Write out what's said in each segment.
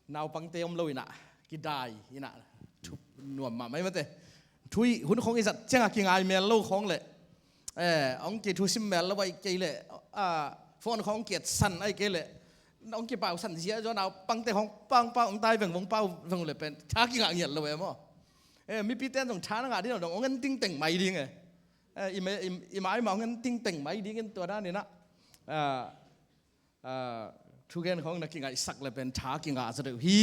nau pangteom lo ina kidai ina thup nuam ma mai mate thui hun khong isat chenga kingai mel lo khong le ong ki thu sim mel lo wai ke le phone khong kiet san ai ke le ong ki pau san sia jo nau pangte khong pang ong tai veng wong pau veng le pen tha ki nga nghiet lo we mo mi pi ten dong tha nga di dong ong ting teng mai ding i mai ma ong ting teng mai ding en to da ni naทุกคนของนักกินไก่สักเลยเป็นช้ากินไก่ซะด้วยฮี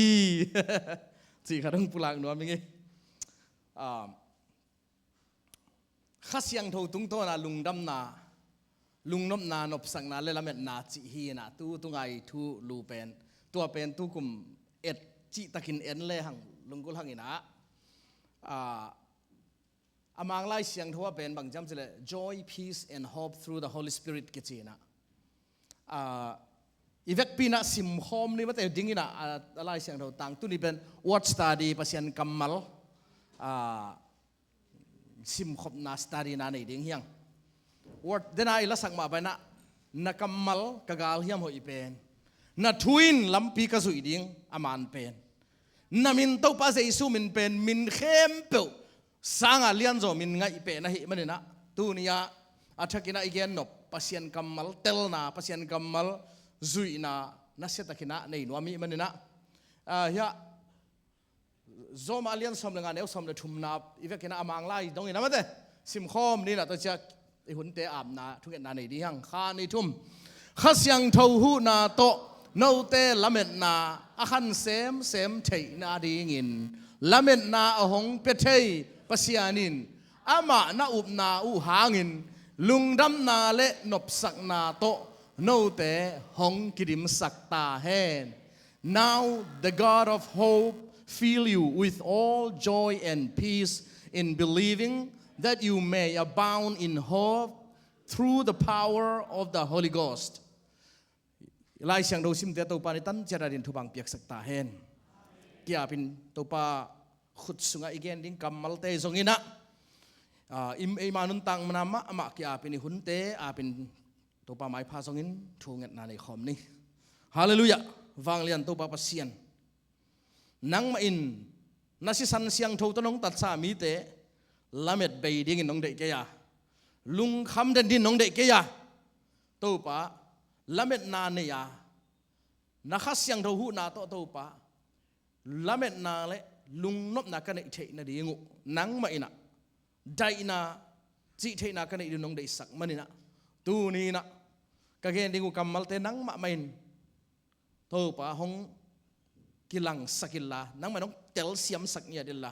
จีข้าต้องพูดหลังนัวมั้งงี้ข้าเสียงทูตุ้งโตนะลุงดำนาลุงนบนานบสังนาเลละเม็ดนาจีฮีนะตู้ตุ้งไงทูลูเป็นตัวเป็นตู้กลุ่มเอ็ดจีตะกินเอ็นเลยหังลุงกุลหังอีนะอามังไล่เสียงทูว่าเป็นบางจำสิเลย joy peace and hope through the Holy Spirit กิจีนะอีเวกปีน่ะสิมโฮมนี่มันแต่ดิ้งนี่นะอะไรเสียงเราต่างตัวนี้เป็น word study ภาษากัมมัลสิมขบนา study นั่นเองดิ้งเฮียง word เดนไอละสังมาไปนะนักกัมมัลกะกาลเฮียมหอยเป็นนัทวินลำปีกะสุยดิ้งอามันเป็นนัมินเต้าป้าเจสุมินเป็นมินเข้มเปล่าสังอาเลียนโจมินไงเป็นนะฮิมันนี่นะตัวนี้อาชักินะอีกนบภาษากัมมัลเตลนาภาษากัมมัลซุยนานัสเซตกินะในนัวมีมันนี่นะยะโซมาเลียนสมเลงานเอวสมเลทุมนาอีเวกินะอามังไล่ตรงนี้นะมั้งเต้สิมคอมนี่นะตัวจะไอหุ่นเตะอาบนาทุกอย่างนาในดีหังข้าในทุ่มข้าเสียงเท่าหูนาโตโนเตละเม็ดนาอาคันเซมเทนาดีงินละเม็ดนาอหงเปเทปัสยานินอามานาอุบนาอุหางินลุงดำนาเละนบสักนาโตno te hong kirim sakta hen now the God of hope fill you with all joy and peace in believing that you may abound in hope through the power of the Holy Ghost ลายเสียงดูซิมเตตัวปานิตันเจราดินทุบังเปียกสักตาเห็นกียเป็นตัวปาขุดสุงอีกดิ้งกำมัลเตซงอินะอิมานุนตังมนามะมะกียเป็นหุ่นเตเป็นตัวปาไม้พาสงินทูเงินนาในคอมนี่ฮาเลลูยาฟังเลียนตัวปาปัสเซียนนังมาอินนัสิสันเสียงทูตนงตัดสามีเตละเม็ดใบดิ้งน้องเด็กเกียลุงคำเดินดินน้องเด็กเกียตัวปาละเม็ดนาเนียนักเสียงทูหูนาตัวปาละเม็ดนาเลลุงนบนากันเทนดีงูนังมาอินะได้นาจิเทนากันดินน้องเด็กสักมันนี่นะตูนี่นะกะเกนดิงูกำมัลเตนังมะไม่นโตปะหงกิลังสักิลลานังไม่ต้องเตลเสียมสักเนี่ยเดลละ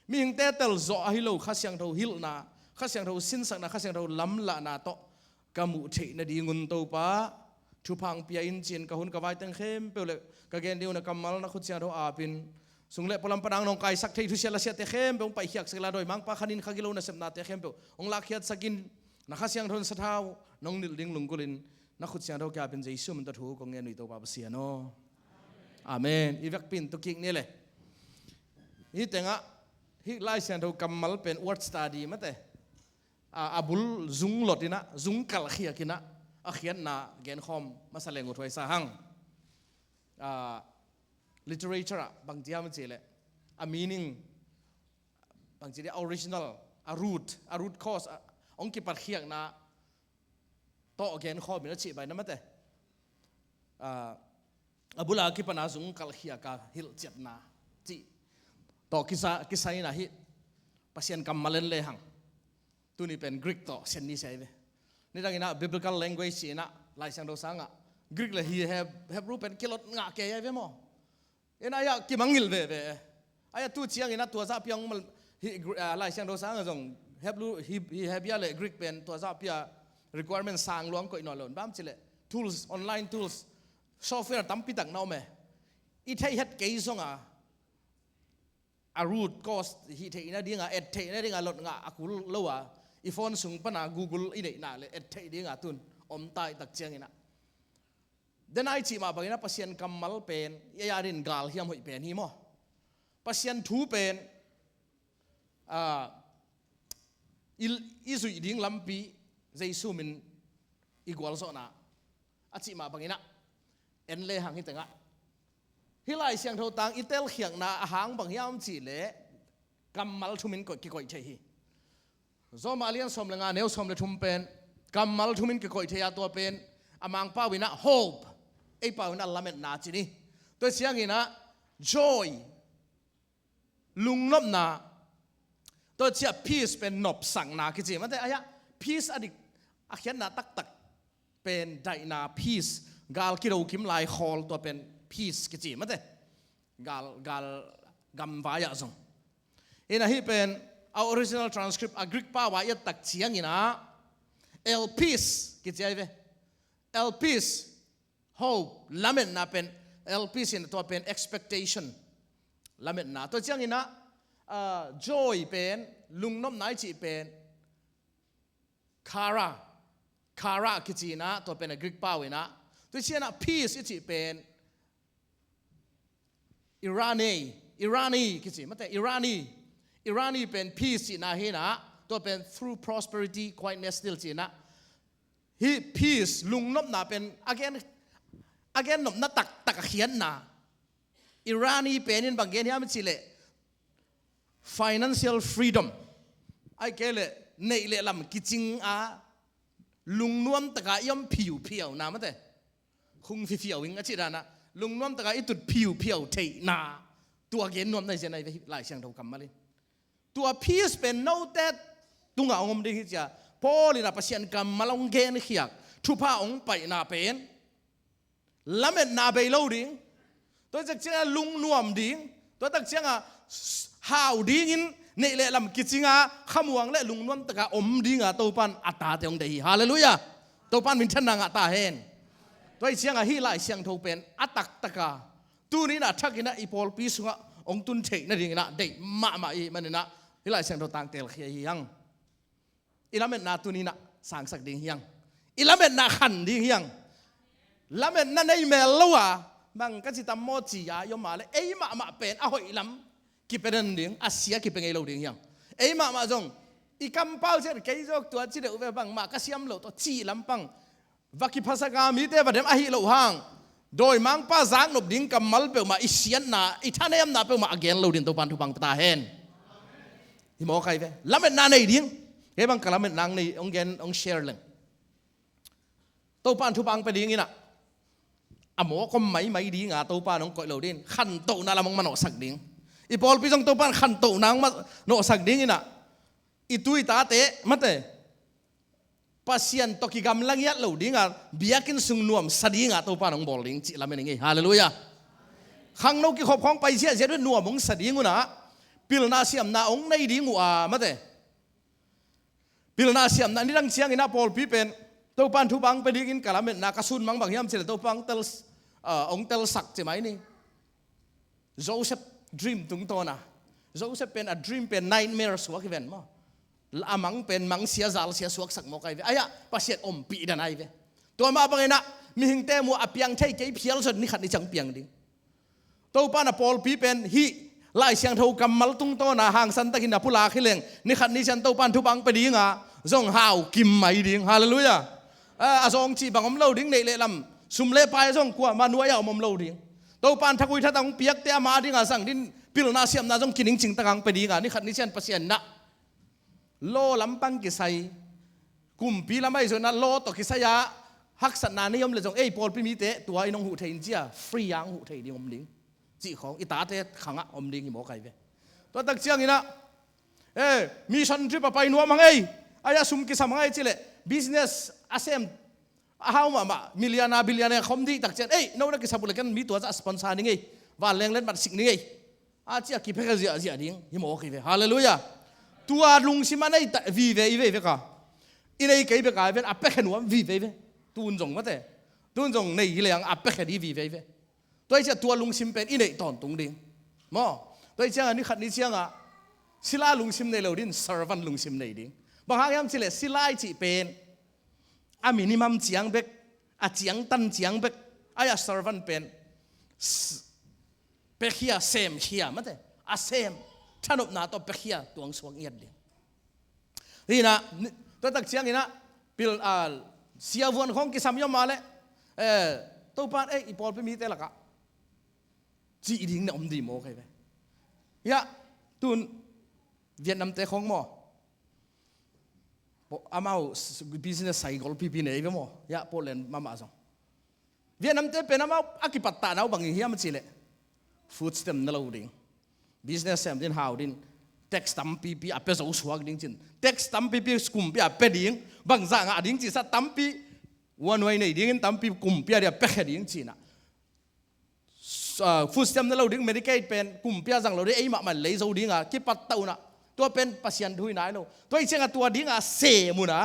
มีหิงเตเตลโซอฮิโลข้าเสียงเราฮิลนาข้าเสียงเราสินสักนาข้าเสียงเราล้ำละนาโตกะมุเทนดีงุนโตปะทุพังเปียอินจินกะหุนกะไว้ตั้งเข้มเปลเลยกะเกนดิงูนะกำมัลนะขุดเสียงเราอาปินสุงเล่พลัมปนังนองไก่สักเททุเสียละเสียเตเข้มเปงไปเขียกสักละโดยมังปะขันินข้ากิโลนะเสพนาเตเข้มเปองลักเขียดสักินนักเสียงทนสะท้าวน้องนิลดิงลุงกุลินนักขุดเสียงเราแก่เป็นใจสู้มันตะถูกงเงินในตัวปาปเสียโนอาเมนอีเวกปินตุกิกนี่เลยฮีแต่งะฮีไล่เสียงเรากำมัลเป็น word study มั้งแต่อาบุลซุงหลดดินะซุงกัลเขียกินะอาเขียนนาเกนคอมมาแสดงอุทวยสาหังliterature บางทีมันเจเลยmeaning บางทีได้ original root causeองค์กิปัดเขียงนะโตเกนข้อมีนัดชีไปนั่นมั้งแต่บุลากิปนาสุงกัลเขียกาฮิลเจ็ดนาจีโตกิสายนะฮิปัสยันกัมมาเลนเลยหังตัวนี้เป็นกรีกโตเซนนี่ใช่ไหมนี่ดังนั้น biblical language นะลายเสียงเราสังอ่ะกรีกเลย he have รู้เป็นกิโลงะเกยเว้ยมั้งเอ็นอายะกิมังงิลเว้ยอายะตู้เชียงนะตัวซาเปียงมันลายเสียงเราสังอ่ะส่งhave รู้ he have ยาเลยกรีกเป็นตัวซาเปีย requirement สร้างรวมก็อินอลล์บ้ามสิเลย tools online tools software ตั้มปิดักน้องแม่อีเทย์เฮ็ดเกย์ส่งroot cause ฮีเทย์น่ะดีงะเอ็ดเทย์น่ะดีงะลดงะกูรู้ว่าอีโฟนส่งปนะ Google อีเนี่ยน่ะเลยเอ็ดเทย์ดีงะตุนอมตายตักเจียงอีน่ะเดนไอจีมาบางทีนะพัศยันกัมมัลเป็นยาดินกาลเฮียมหอยเป็นฮีโมพัศยันทูเป็นอีสุยดิ้งลำปีใจสู้มินอีกวอลโซน่ะอาจิมาบางทีนะเอ็นเล่หังฮิตงะ hi lai siang tho tang itel khiang na ahang bang yam chi le kamal thumin ko ki koi the hi zo malian som lenga neu som le thum pen kamal thumin ki koi the ya to pen amang pa wina hope ei pa wina lamet na chi ni to siang ina joy lungnop na to chia peace pen nop sang na ki chi ma te aya peace adik akhian na tak tak pen dai na peace gal ki ro kim lai khol to pen peace ki chi ma te gal gam va ya zong ina hi pen our original transcript a Greek pa wa ya tak chiang ina el peace ki chi ai ve el peace hope lamen na pen el peace in to pen expectation lamen na to chiang ina joy pen lungnom nai chi pen kara ki chi na to pen a Greek pa we na to chiang na peace chi pen Irani ki chi mate Irani pen peace na he na to pen through prosperity quietness still chi na hi peace lungnop na pen again nop na tak khian na Irani pen in bangen yam chi le financial freedom ai kele nei le lam kiching a lungnuam taka yam phiu na mate khung phiu wing a chi da na lungnuam taka itut phiu thei na tua gen nuam nai senai lai siang tho kam malin tua peace pen no that tunga ngom de hi cha polina pasien kam malong gen khiak thupa ong pai na pen lamet na bei lo ding to jak cha lungnuam ding to tak changa how ding in nei le lam kichinga khamuang le lungnuam taka om dinga to pan ata teong de hi hallelujah to pan min than nga ta hen toy siang a hi lai siang tho pen atak taka tu ni na thakina ipol pi sunga ong tun thei na ring na dei ma i manina hi lai siang tho tang tel khia hi yang ilamen na tu ni na sang sak ding hiang ilamen na khan ding hiang lamen na nei mel lowa bang ka chi tam mo chi ya yo ma le ei ma pen a hoi lam ki pen ding asia ki pen ei lo ding hiang ei ma jong i kam pau che ke jok tua chi de u bang ma ka siam lo to chi lam pang vaki phasaka mi te badem a hi lo hang doi mang pa zang nop ding kamal pe ma isian na ithanem na pe ma again lo din to pan thu bang ta hen hi mo kai ve lamet na nei ding he bang kalamet nang nei ong gen ong share leng to pan thu bang pe ding ina amo ko mai ding a to pan ong koi lo din khan to na lamong mano sak ding i pol pi jong to pan khan to nang ma no sak ding ina itui ta te mate pasien toki gam lang ya lo dinga biakin sung nuam sadinga to panong bowling chi lamen ngi hallelujah khang no ki khop khong pai sia je nuam mong sadinguna pilna siam na ong nei dingu a mate pilna siam na ni rang chiang ina pol pi pen to pan thu bang pe dingin kalamen na kasun mang bang yam chel to pang tel ong tel sak che mai ni Joseph dream tung to na Joseph pen a dream pen nightmares wa ki ven mo amang pen mang sia zal sia suak sak mo kai ve aya pasiat om pi dan ai ve to ma bangena mi hing te mu apiang thei ke phial sot ni khat ni chang piang ding to pa na pol pi pen hi lai siang tho kamal tung to na hang san takin na pula khileng ni khat ni chan to pan thu bang pe dinga zong hau kim mai ding hallelujah a zong chi bangom lo ding nei le lam sum le pai zong kwa ma nuai ya mom lo ding to pan thakui tha tang piak te ma dinga sang din pil na siam na zong kining ching takang pe dinga ni khat ni chan pasien na lo lampang kisai kumpi lamai zo na lo to kisaya hak sat na ni yom le jong ei pol pi mi te tua inong hu thein chia free yang hu thei ding om ding chi khong ita te khanga om ding mo kai ve to tak chiang ina mission trip pai nuam mang ei aya sum ki sam ngai chile business asem how ma milliana billion khom di tak chen ei no na ki sabul kan mi to za sponsor ni ngei wa leng len mat sik ni ngei a chia ki pheka zia ding hi mo kai ve hallelujah tua lung simanai vi ve ka inei ke be ka ven apek nuam vi ve tun jong mate tun jong nei hilang apek di vi ve toi cha tua lung sim pen inei ton tung ding mo toi cha ni khat ni chianga sila lung sim nei lo din servant lung sim nei ding bang hang yam chile silai chi pen a minimum chiang bek a chiang tan chiang bek aya servant pen pekhia sem khia mate a sem chanop na to pekhia tuang suang yat ding rina to tak chiang ina pil siawon khong ki samyom male to pan ipol pe mi te laka จีดิ้งเนี่ยดีโมใครไปยะตุนเวียดนามเตะของหมออามาบิสเนสไซค์กอลพีพีเนี่ยก็หมอยะโปแลนด์มาส่งเวียดนามเตะเป็นอามาอากิปัตตาเอาบางอย่างมันสิเลยฟู้ดสเต็มนั่นเราดิ้งบิสเนสเซมดิ้งฮาวดิ้งเท็กซ์ตัมพีพีอาเปสเอาสวกดิ้งจินเท็กซ์ตัมพีพีสกุมพีอาเปดิ้งบางอย่างดิ้งจิสัตตัมพีวันวันนี้ดิ้งตัมพีกุมพีอาเดียเปะดิ้งจินะฟู้ดสเต็มนั่นเราดิ้งเมดิเคทเป็นกุมพีอาจังเราได้ไอ้มันเลยเราดิ้งกิปัตตาอุนะตัวเป็นปัสยันทุยนายเราตัวอีเจ้าตัวดิ้งเสมุนะ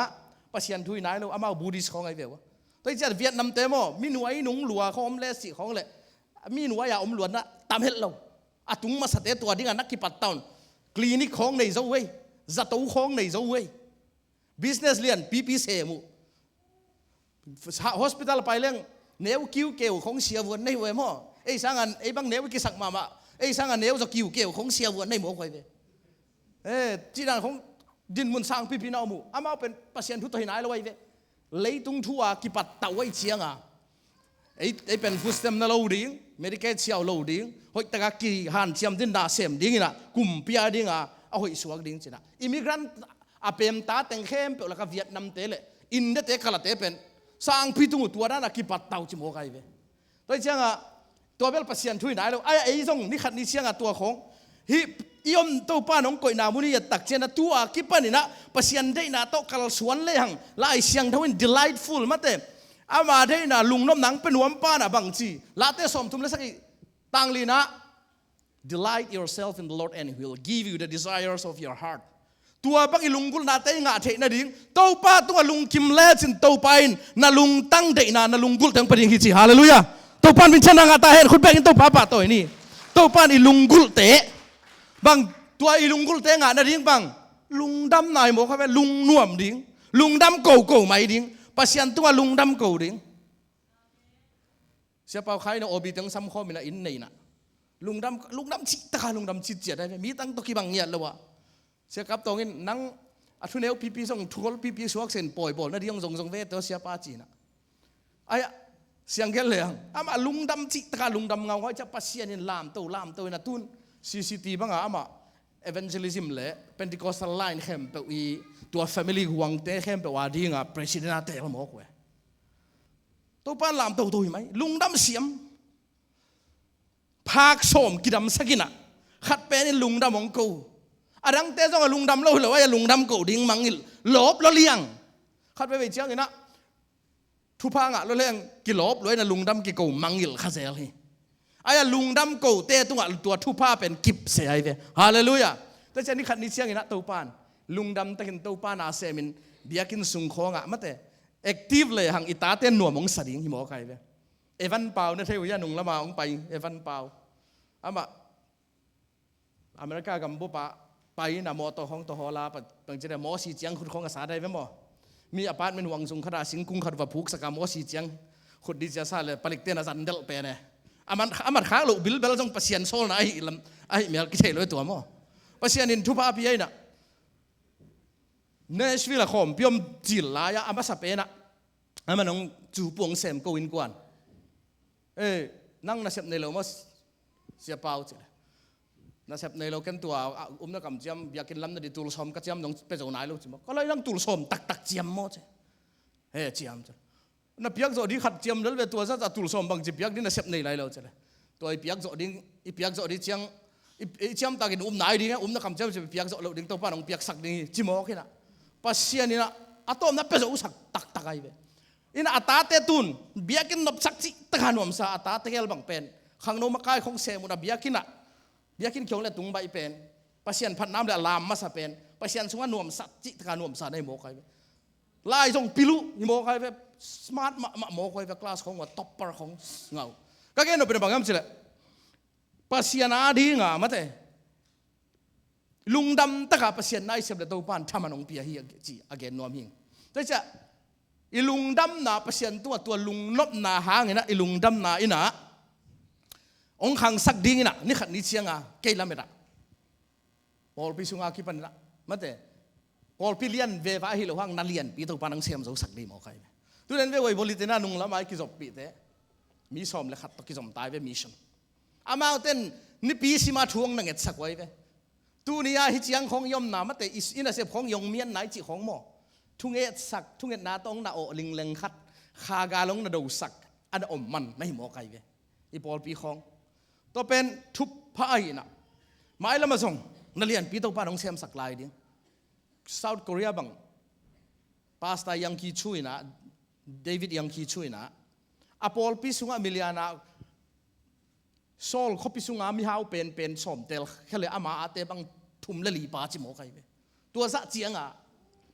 ปัสยันทุยนายเราอามาบูดิสของไอ้เดียวตัวอีเจ้าเวียดนามเต็มอ่ะมีหน่วยหนุ่งหลัวของอมเลสิของเลยมีหน่วยอมหลวนนะตามเห็นเราอาตุงมาสเตตัวดิ้งนักกิปัตตาอุคลินิกของในเจ้าเว้ยจัตุของในเจ้าเว้ยบิสเนสเลียนปีปีเสมุฮอสพิทอลไปเรื่องเนื้อคิวเกลของเสียวนในเว้ยมั่วไอ้สังกันไอ้บางเนื้อกิสักมาไอ้สังกันเนื้อจะคิวเกลของเสียวนในหมู่ใครเว้ยจีนของดินมุนสร้างปีปีน้าหมู่อามาเป็นปัสยันทุตัวไหนเราไว้เว้ยเลยตุงทัวกิปัตตาไว้เชียงไอ้เป็นฟูสเต็มนั่นเราดิ้งเมดิเคทเชียวเราดิ้งหอยตะกกีหันเชียมดินดาเสมดิ้งนะกุมพิอาดิ้งเอาหอยสวกดิ้งจีน่ะอิมิกรันอาเป็นตาแต่งเข้มเป็นแล้วก็เวียดนามเตะเลยอินเดียเตะขลัดเตะเป็นสร้างพิทุงตัวนั้นกิปัตตาจิโมกไอเว้ยตัวเชียงตัวเบลปัสยันทุยไหนเราไอ้ส่งนี่ขัดนี่เชียงตัวของฮิยอมตัวป้าน้องก่อยนามุนีตักเจนตัวกิปันนี่นะปัสยันได้นะโตกัลสวนเลยหังลายเสียงทวิน delightful มาเตะอามาได้นะลุงน้ำหนังเป็นหัวป้านะบางทีลาเตสมทุมเลสักตังลีนะ delight yourself in the Lord and He will give you the desires of your heart ตัวบางอีลุงกุลนาเตงะเทนะดิ้งตัวป้าตัวลุงคิมเล่สินตัวไปนะลุงตั้งเดนะลุงกุลทั้งประเดี๋ยวฮิจิฮาเลลูยาตัวป้าเป็นชนะงาตาเห็นคุณแบ่งตัวป้าป่าตัวนี้ตัวป้าอีลุงกุลเตะบางตัวอีลุงกุลเตงะนะดิ้งบางลุงดำนายบอกเขาว่าลุงน่วมดิ้งลุงดำโก่ไม่ดิ้งปัสยันตัวลุงดำโก่ดิ้งเสียเปล่าใครนะโอบีตั้งซ้ำข้อมีนะอินนี่นะลุงดำชิตาลุงดำชิดเจียได้ไหมมีตั้งตัวกี่บางเงียดแล้ววะเสียกับตรงนี้นั่งอัทุเนลพีส่งทุกพีสวกเส้นปล่อยบอลนั่นที่ยังส่งเวทตัวเสียป้าจีนะไอ้เสียงแก่เลยอามาลุงดำชิตาลุงดำเงาเขาจะปัสยันนี่ลามตัวนะตุนCCTV บ้างอามา evangelism เลย Pentecostal line เข้มเปอีตัว family หวังเตะเข้มเปว่าดีงา president เตะละหมอกเว้ยตัวป้าลามตัวไหมลุงดำเสียมภาคสมกิดำสักินะขัดเป็นลุงดำของกูอาดังเตะต้องลุงดำเล่าเลยว่าลุงดำกูดิ้งมังอิลลบแล้วเลี้ยงขัดไปเจ้าอย่างนั้นทุพางะแล้วเลี้ยงกิลบเลยนะลุงดำกิกูมังอิลข้าเสียเลยไอ้ลุงดำกูเตะตัวทุพาเป็นกิบเสียไปฮาเลลูยาแต่เช่นนี้ขัดนี้เสียงอย่างนั้นตัวปานลุงดำตะกินตัวปานอาเซมินเบียกินสุงคองะมาแต่active เลยหังอิตาเต้นหน่วมของสดิ่งหิมอใครไปเอวันเปาเนี่ยเทวิยาหนุ่งละมาองไปเอวันเปาอามาอเมริกากับบุปผาไปนะมอตัวของตัวฮอลาปัจจุบันมอสีเจียงคุณของภาษาได้ไหมหมอมีอพาร์ตเมนต์วังสุงขดาสิงกุงขัดว่าผูกสกามอสีเจียงขุดดิจิทัลเลยผลิตเต้นอาจารย์เดลเปเนี่ยอามันข้าลูกบิลเบลจงปัสยันโซลนะไอ้เมียกิเชลเลยตัวหมอปัสยันนินทุพาพี่ไอ้น่ะเนชวิลาคอมพิมจิลลายะอามาสเปนะอามันน้องจูปวงเซมกูอินกวนนั่งนักเสพในโลมัสเสียเปล่าจ้ะนักเสพในโลกันตัวนักกำจัมอยากกินล้ำนั่นดิตูลสมก็จัมน้องไปจากไหนลูกจิมก็เลยนั่งตูลสมตักจัมมั้งจ้ะจัมจ้ะนักเปียกโจดีขัดจัมแล้วตัวซะจะตูลสมบางจีเปียกนี่นักเสพในไรเราจ้ะตัวไอเปียกโจดีเชียงจัมตากินไหนดีนะนักกำจัมจะเปียกโจเราดิ้งตัวป้าน้องเปียกสักดิ้งจิมอขึ้นนะปัสยานี่นะอัตโตนับเป็นโจสักตักไอ้เว้ยอินอัตตาเตตุนเบียกินนับสักจิตะกันวมซาอัตตาเตเกลบังเป็นขังโนมาคายของเซมุนะเบียกินเขียวเลยตุงใบเป็นปัสยันพันน้ำเลยลามมาซาเป็นปัสยันสงวนวมสักจิตะกันวมซาในโมกไอ้เว้ยลายจงปิลุโมกไอ้เว้ยสมาร์ทโมกไอ้เว้ยคลาสของว่าท็อปเปอร์ของเงาก็แค่นั้นเป็นบางอย่างสิแหละปัสยันอาดีงามาเตลุงดำตะกับปัสยันนายเสพเดตัวปานทำมันองเปียฮีจีอเกนนวมหิงแต่จะอีลุงดำนาปัสยันตัวลุงนบนาหางนะอีลุงดำนาอินะองขังสักดิ้งนะนี่ขัดนิเชียงเกล้าไม่ได้พอพิสุงาคิดปันนะมาแต่พอพิเลียนเวฟ้าฮิโลหังนันเลียนปีตัวปานังเสียมสักดิ้งมอใครตัวนั้นเวไว้บริเตน่านุงละไม่กิจบปีเตะมีสอมเลยขัดตกิจบตายเวมิชัน amau ten ni pi sima thuang na nget sakwai ve tu nia hi chiang khong yom na ma te ina se khong yong mian nai chi khong mo thunget sak thunget na tong na o ling leng khat kha ga long na do sak an om man nai mo kai ve I pol pi khong to pen thup pha ai na mai lama song na lian pi to pa nong sem sak lai ding South Korea bang pasta yang ki chui na David yang ki chui na apol pi sunga miliana Sol khopi sunga mi hau pen som tel khale ama ate bang thum le li pa chi mo kai ve tua za chianga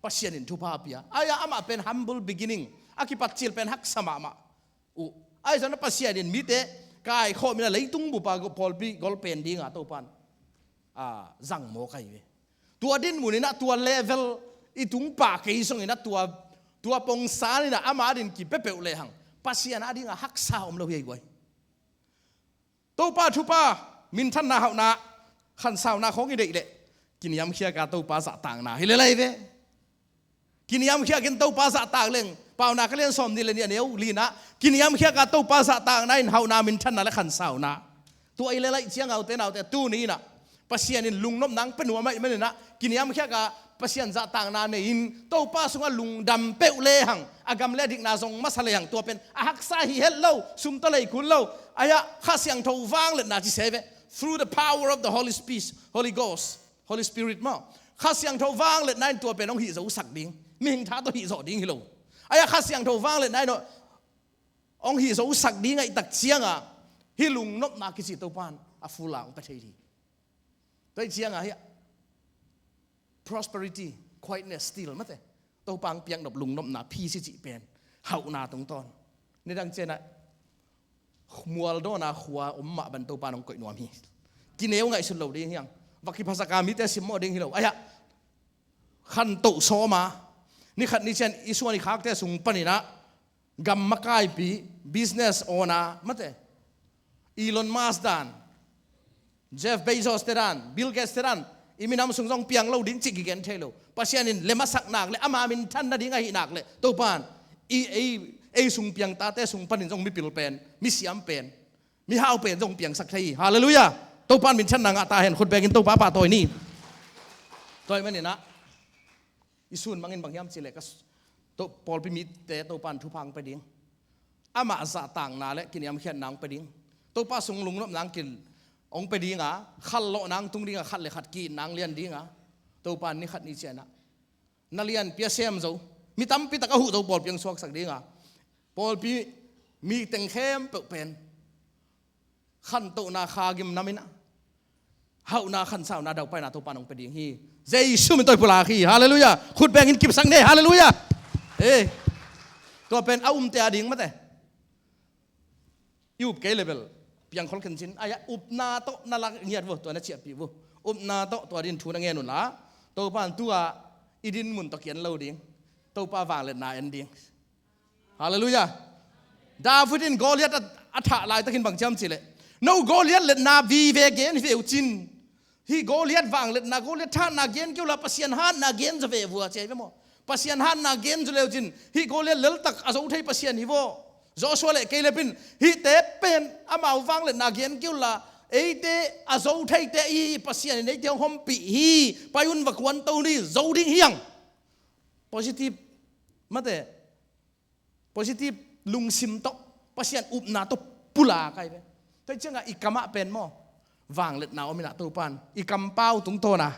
pasien in thu pa pia aya ama pen humble beginning akipat chil pen hak sama ma u ai zana pasien in mi te kai kho mi na leitung bu pa go pol pi gol pen dinga to pan zang mo kai ve tua din mu ni na tua level itung pa ke song ina tua pong sa ni na ama din ki pe le hang pasien adinga hak sa om lo hei goi to pa thu pa min than na hau na khan sao na khong I dei le kin yam khia ka to pa sa tang na hi le lai ve kin yam khia kin to pa sa tang leng pau na ka len som ni le ni neu li na kin yam khia ka to pa sa tang na in hau na min than na le khan sao na tu ai le lai chiang au te tu ni na pasien in lung nom nang penua mai me na kin yam khia ka pasien za tang na ne in to pa sunga lung dam pe le hang agam le dik na zong masale hang to pen a hak sa hi hello sum to le kun lo aya khasyang tho wang le na chi seve through the power of the Holy Ghost Holy Spirit ma khasyang tho wang le nai to pen ong hi zo sak ding mi hing tha to hi zo ding hi lo aya khasyang tho wang le nai no ong hi zo sak ding ai tak chianga hi lung nop na ki chi to pan a fulang pa thei di toi chianga hi prosperity quietness still mate to pang piang dop lung nop na phi si chi pen hau na tong ton ni dang chena mual do na khwa umma ban to panong koi nuam hi kineu ngai sun lo ding hiang waki phasaka mi te sim mo ding hi lo aya khan to so ma ni khat ni chen isuani khak te sung panina gam makai pi business owner mate Elon Musk dan Jeff Bezos teran Bill Gates teran iminam sungjong piang lo ding chigi gen thelo pasianin lema sak nak le ama min than na dinga hi nak le to pan ei sung piang ta te sung panin jong mi pil pen mi siam pen mi hau pen jong piang sak thei hallelujah to pan min chan na nga ta hen khut begin to pa toy ni toy man ni na isun mangin bangyam chile ka to pol pi mi te to pan thu phang pe ding ama za tang na le kiniam khian nang pe ding to pa sung lung nop nang kin ong pe dinga khal lo nang tung dinga khat le khat ki nang lian dinga to pan ni khat ni chena nalian pia sem zo mi tam pi ta ka hu zo bol piang suak sak dinga pol pi mi teng khem pe pen khan to na kha gim namina hau na khan sao na dau pai na to pan ong pe ding hi jesu mi toy pula khi hallelujah khut beng in kip sang ne hallelujah to pen te ading mate yup ke level piang khol kan chin aya upna to na lak ngiat wo to na chia pi wo upna to din thu na nge nu la to pan tua idin mun to kian lo ding to pa wang le na ending hallelujah Davidin Goliath atha lai takin bang cham chile no Goliath let na vi ve gen ve uchin hi Goliath wang let na Goliath tha na gen kyu la pasian han na gen je ve bua che mo pasian han na gen je le uchin hi Goliath lel tak azo thei pasian hi wo Joshua le Calebin hi te pen amau wang le na gen kyu la ei te azo thei te i pasian nei te hom pi hi payun wa kwan to ni zo ding hiang positive mate positive lung sim to pasian up na to pula kai ve tai changa ikama pen mo wang let na omina to pan ikam pau tung to na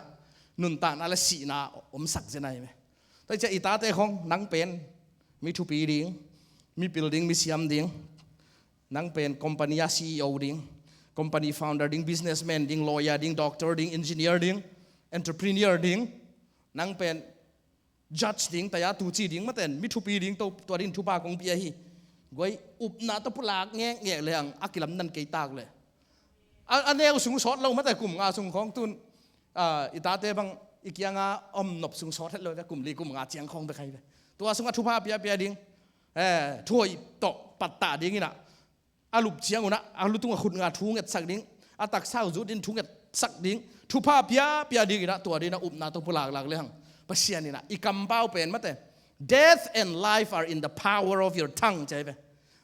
nun ta na la si na om sak je nai me tai cha ita te khong nang pen mi thu pi ding mi building mi siam ding nang pen company ya CEO ding company founder ding businessman ding lawyer ding doctor ding engineer ding entrepreneur ding nang pen judge ding taya tu chi ding maten mi thu pi ding to din thu pa kong pi hi goi up na to pulak nge leang akilam nan ke tak le aneu sung sot lo mate kum nga sung khong tun ita te bang ikianga om nop sung sot lo da kum li kum nga chiang khong be khai be to sung thu pa pia ding thoi to patta ding ina alup chiang una alu tung khut nga thu nget sak ding atak sau zu din thu nget sak ding thu pa pia ding ina to dina up na to pulak lak leang pasian ina ikam pau pen mate death and life are in the power of your tongue chai ve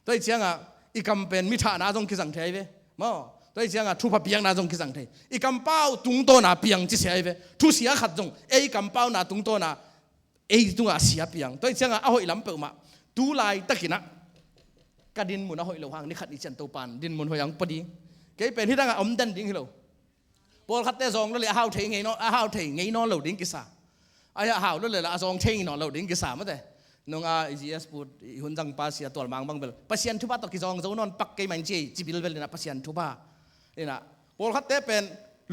toi chianga ikam pen mi tha na jong ki sang thai ve mo ตัวเชียงทุบเปียงนาจงกิสังเทอีกำเป้าตุงโตนาเปียงจิเสียเวทุเสียขัดจงกำเป้านาตุงโตนาตุงอาเสียเปียงตัวเชียงเอาหอยลำเปิมาตูลายตะกินะกระดินมุนเอาหอยเหลวหางนี่ขัดอีเจนตัวปานดินมุนหอยยังพอดีเกี่ยเป็นที่ตั้งอมดันดิ้งเหลวปอลขัดเตะซองแล้วเลยหาวเทงไงเนาะหาวเทงไงเนาะเหลวดิ้งกิสาไอ้หาวแล้วเลยละซองเทงเนาะเหลวดิ้งกิสาไม่ได้นงEGS พูดหุ่นจังภาษีตัวมังบังเบลภาษีทุบะตกิจองเจ้านอนปักเกยมันจีบิลเบลนะภาษีทุบะนี่นะปอลขัดเตะเป็น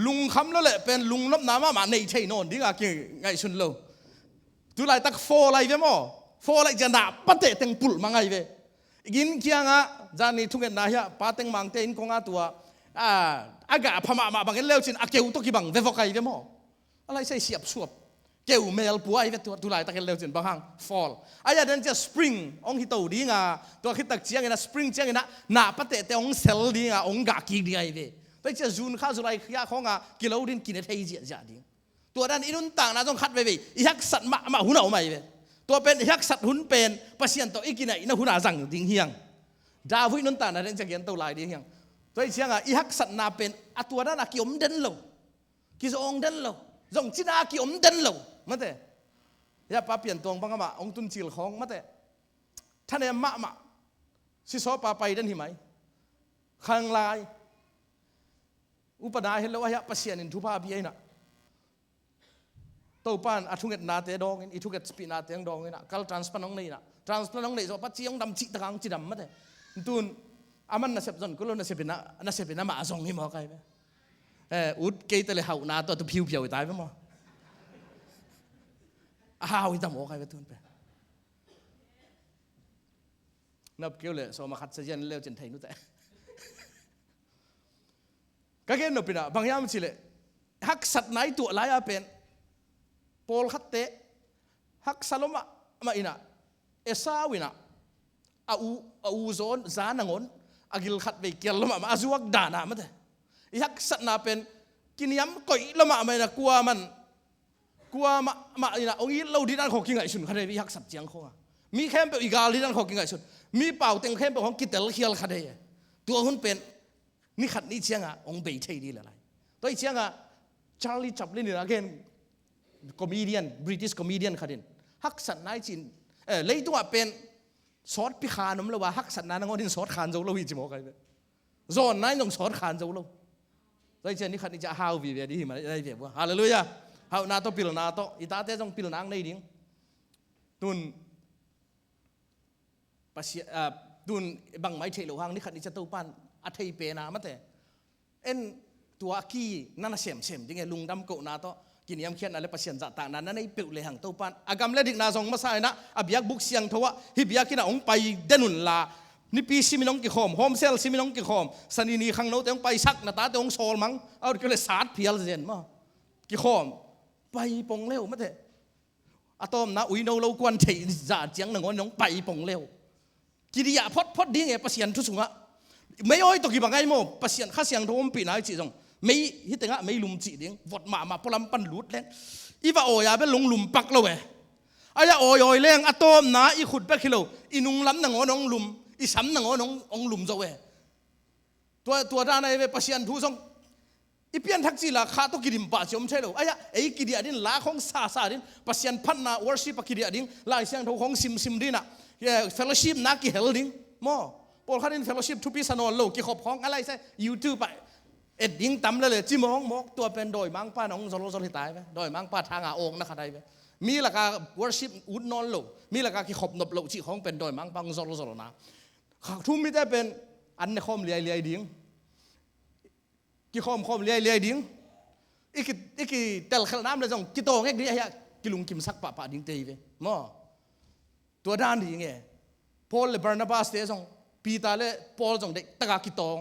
ลุงคำแล้วเลยเป็นลุงนับน้ำมาในเทนอนดิ้งอะไรไงชุนโลตุลายตักโฟไลเวมอโฟไลจะหนาปะเตะเต็งปุลมังไงเวกินเคียงอ่ะจานี่ทุกอย่างนะฮะปาเต็งมังเตนคงอ่ะตัวอากาศพม่ามาบางเล่าจินอาเกวตุกิบังเวฟอกไงเวมออะไรใช่เสียบสวบเกวเมลปัวไอ้เวตุลายตักเล่าจินบางหังฟอลไอ้ยันเดินจะสปริงองฮิตตัวดิ้งอ่ะตัวคิดตักเจียงนะสปริงเจียงนะหนาปะเตะแต่องเซลดิ้งอ่ะองกากีดิ้งไงเวไปจะจูนข้าวสุไลขยะของอ่ะกิโลดิ้งกินให้เจียจ่าดิ้งตัวด้านอินุนต่างนะต้องคัดไปอีฮักสัตมาหุ่นเอาใหม่เวตัวเป็นฮักสัตหุ่นเป็นปัสยันตัวอีกินไหนนะหุ่นอาจังดิ้งเฮียงดาวินุนต่างนะเดินจะเขียนตัวลายดิ้งเฮียงตัวเชียงอ่ะอีฮักสัตนาเป็นตัวด้านอ่ะกิอมเดินโลกิจองเดินโลจงจินากิอมเดินโลมาเตะยาป้าเปลี่ยนตัวบังมาองตุนจิลของมาเตะท่านเอ็มมาสิโซป้าไปเดินที่ไหมข้างลายอุปนาเห็นแล้วว่ายาปัสยันอินทุพาบีไอ้น่ะตัวป้านอาทุกเกตนาเตะดองอิทุกเกตสปีนาเตะดองน่ะกัลทรานสพลน้องนี่น่ะทรานสพลน้องนี่soปัจจัยองดำจิตะกังจิดำมาเตะตุนอามันน่ะเสพจนก็รู้น่ะเสพนะมาส่งให้หมอใครไปอุดเกยตะเลยหาวนาตัวผิวตายไปหมอหาวอีตาหมอใครไปตุนไปนับเกี่ยวเลยsoมาขัดเสียนเลี้ยวจนไทยนู่นแต่ก็แค่นับปีน่ะบางอย่างมันสิเลยฮักสัตว์ไหนตัวหลายอาเป็นปอลขัดเตะฮักซาลมามาอินะเอซาวินะอูโซนจานงอนอากิลขัดไปเกี่ยวละมาอาจวักดานามันเถอะฮักสัตว์น่ะเป็นกินยำก่อยละมาไม่นะกลัวมาอินะองค์เราดีนั่นของกินไก่ชุนขัดเลยฮักสัตว์เจียงเขาอะมีแค่เป็นอีกาลีนั่นของกินไก่ชุนมีเป่าเต็งแค่เป็นของกิเตลเคียลขัดเลยตัวหุ่นเป็นนี่ขัดนี่เชียงอ่ะองค์เบย์ใช่ดีเลยตัวเชียงอ่ะชาร์ลีจับลินนี่นะเกนคอมเมดี้บริติชคอมเมดี้ขัดดินฮักสัตว์นายจินเลยตัวเป็นซอสพิคานมเลยว่าฮักสัตว์นั้นงอดินซอสขานเจ้าเราหิจิโมกันเลยโซนนั้นต้องซอสขานเจ้าเราตัวเชียงนี่ขัดนี่จะฮาววีเดียดีมาได้เดียบว่าฮาเลลูยาฮาวนาโตปิลนาโตอิตาเตจงปิลนางในดิ้งตุนปัสยตุนบางไม้เฉลวหางนี่ขัดนี่จะตัวปั้นอัฐิเปนามาแต่ตัวกี้นั่นเสียมดิ้งลุงดำโกนาโตกินยำเขียนอะไรปัสยันจัตตานั้นในเปิลเลยหางตัวปั้นอากรรมเลดิกนาซองมาใส่นะอบิยักบุกเสียงทว่าฮิบิยักกินองไปเดนุนลานี่ปีซิมิน้องกี่ขอมโฮมเซลซิมิน้องกี่ขอมสันนีขังโน้ตองไปซักนาตาตองโซลมั้งเอาก็เลยสาดเพียลเจนมากี่ขอมไปปงเร็วมาแต่อะตอมนะอุยโนโลกวนเฉยจ่าเจียงหนึ่งวันน้องไปปงเร็วกิริยาพอดดิ้งปัสยันทุสุงะไม่อ้อยตกี่บางไงโมปัสยันข้าเสียงทวมปีน่าจีจงไม่ฮิตเงะไม่ลุมจีดิ้งวดมาพลัมปันหลุดเล่นอีว่าโอยาเป็นลงลุมปักเราเว้ยอายาโอยเล่งอะตอมนะอีขุดไปคิโลอีนุงล้ำหนังน้องลุมอีซ้ำหนังน้องลุมจะเว้ยตัวด้านในเว้ปัสยันทุสงอีเปียนทักจีละข้าต้องกินบาดจมใช่หรอไอ้ไอ้กิริยาดินลาของซาดินปัสยันพันนาวอร์ชิปกิริยาดินลายเสียงทของซิมดินอ่ะเฟลโลชิพนักกี่เฮลดิงมอปอลคันดินเฟลโลชิพทุกปีสนอนโลกี่ขบของอะไรใช่ยูทูบไปดิ้งตั้มเลยจิมองตัวเป็นโดยมังป้าน้องโซโลตายไปโดยมังป้าทางอาองนะครับได้ไปมีหลักการวอร์ชิปอุดนอนโลมีหลักการกี่ขบนบโลจีของเป็นโดยมังป้าโซโลนะทุ่มไม่ได้เป็นอันในคอมเลียดิ้งกี่คอมเลียดิ้งอีกเตลขนาดเลยจงกี่โตงเอ็กดีไอ้กี่ลุงกิมซักป่าดิ้งเตยไปมอตัวด้านนี้ไงพอลเลยบาร์นาบาสเตจงปีตาเลยพอลจงเด็กตะกากี่ตอง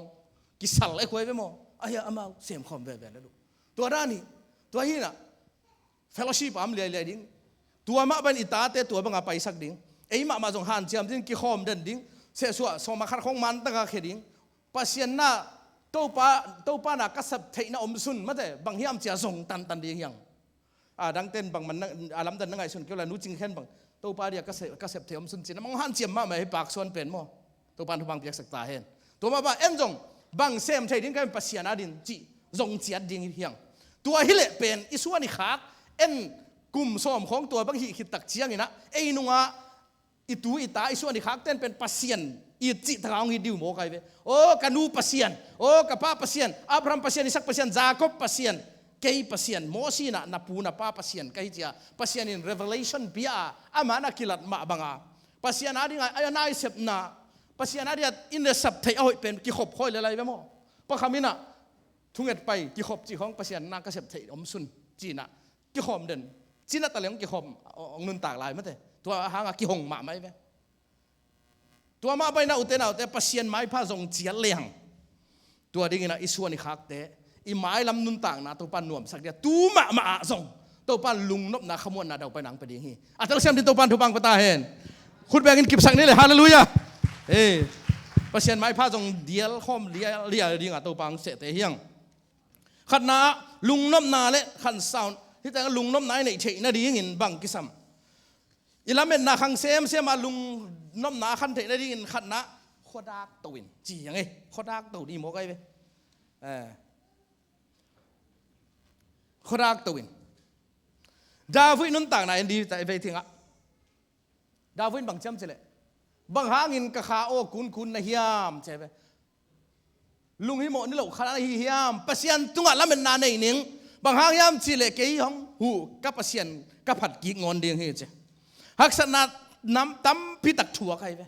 กี่สัลไอ้คุยไปมอไอ้ยาอามาเสียมคอมแบบนั้นลูกตัวด้านนี้ตัวนี้น่ะเฟลโลชิพอัมเลียดิ้งตัวมาเป็นอิตาเตตัวบังอาไปสักดิ้งไอ้มาจงหันเจียมดิ้งกี่คอมเดินดิ้งเสียส่วนสมัครของมันตะกาเขดิ้งปัสยันน่ะตัวป้านักกษัตริย์เทน่าอมสุนมาแต่บางเฮียมเจียส่งตันดีอย่างดังเต้นบางมันอาลัมเต้นนั่งไงส่วนเกี่ยวกับนู้จิงเห็นบางตัวป้าเดียกษัตริย์เทอมสุนจีนมังหันเจียมมาไม่ให้ปากส่วนเป็นมั้งตัวป้าทุบางเปียกสักตาเห็นตัวมาบ้าเอ็นจง บางเซมไทยดิ้งกันปัสยานาดินจีจงเจียดดิ้งเฮียงตัวฮิเลเป็นอิสวานิขากเอ็นกลุ่มสมของตัวบางทีคิดตักเชียงนี่นะไอ้นุ่งอ่ะอิตูอิตาอิสวานิขากเต้นเป็นปัสยานอีจิตรางอีดิวโมกายเวโอ้กันูปัสยานโอ้กับป้าปัสยานอับรามปัสยานอิสักปัสยานจาคอบปัสยานเกย์ปัสยานโมซีนะนับปูนับป้าปัสยานเกย์เจ้าปัสยานin Revelation พิอาอามานักกิลัดมาบังอาปัสยานาดิงอานาอิเซปนาปัสยานาดิอินเดสับไทยเอาเป็นกิขบค่อยอะไรไปมั้งปะคำนี้นะทุ่งเอ็ดไปกิขบจีของปัสยานากระเสพไทยอมสุนจีน่ะกิขมเด่นจีน่ะตะเลียงกิขมองนุนตากลายมั้งแต่ตัวหางกิหงมาไหมเว้ตัวมาไปน่ะอุเทน่ะแต่ปัสยานไม้ผ้าทรงเจียเลียงตัวดิ้งน่ะอิสวานิคักเตอีไม้ลำนุนต่างน่ะตัวปันหน่วมสักเดียตู้มาทรงตัวปันลุงนบน่ะขมวนน่ะเดาไปหนังไปดิ้งฮีอัตราเสียมที่ตัวปันทุบังปะตาเห็นคุณแบกินกิบสักนี้เลยฮาเลลูยาประเสียนไม้ผ้าทรงเดียลข้อมเลียดิ้งตัวปังเสตเฮียงขันนาลุงนบนาเละขันสาวที่แต่ลุงนบนายในเฉยนาดิ้งอินบังกิสัมอีลาเมนนาขังเซมมาลุงนบนาขันเถนาดิ้งอินขันนาขดากตัวอินจียังไงขดากตัวดีโมกัยเว้ขดากตัวอินดาวิดนุ่นต่างนายดีแต่ไปถึงอ่ะดาวิดบางจำเฉลยบางหางินกะขาโอคุณนะเฮียมใช่ไหมลุงฮิโมนี่เราขนาดเฮียมปัสยันตุงะละมันนานในหนึ่งบางหางยามสิเลเกยของหูกับปัสยันกับผัดกิงอนเดียงเฮเจหักษณะน้ำตั้มพิตักถั่วใครไป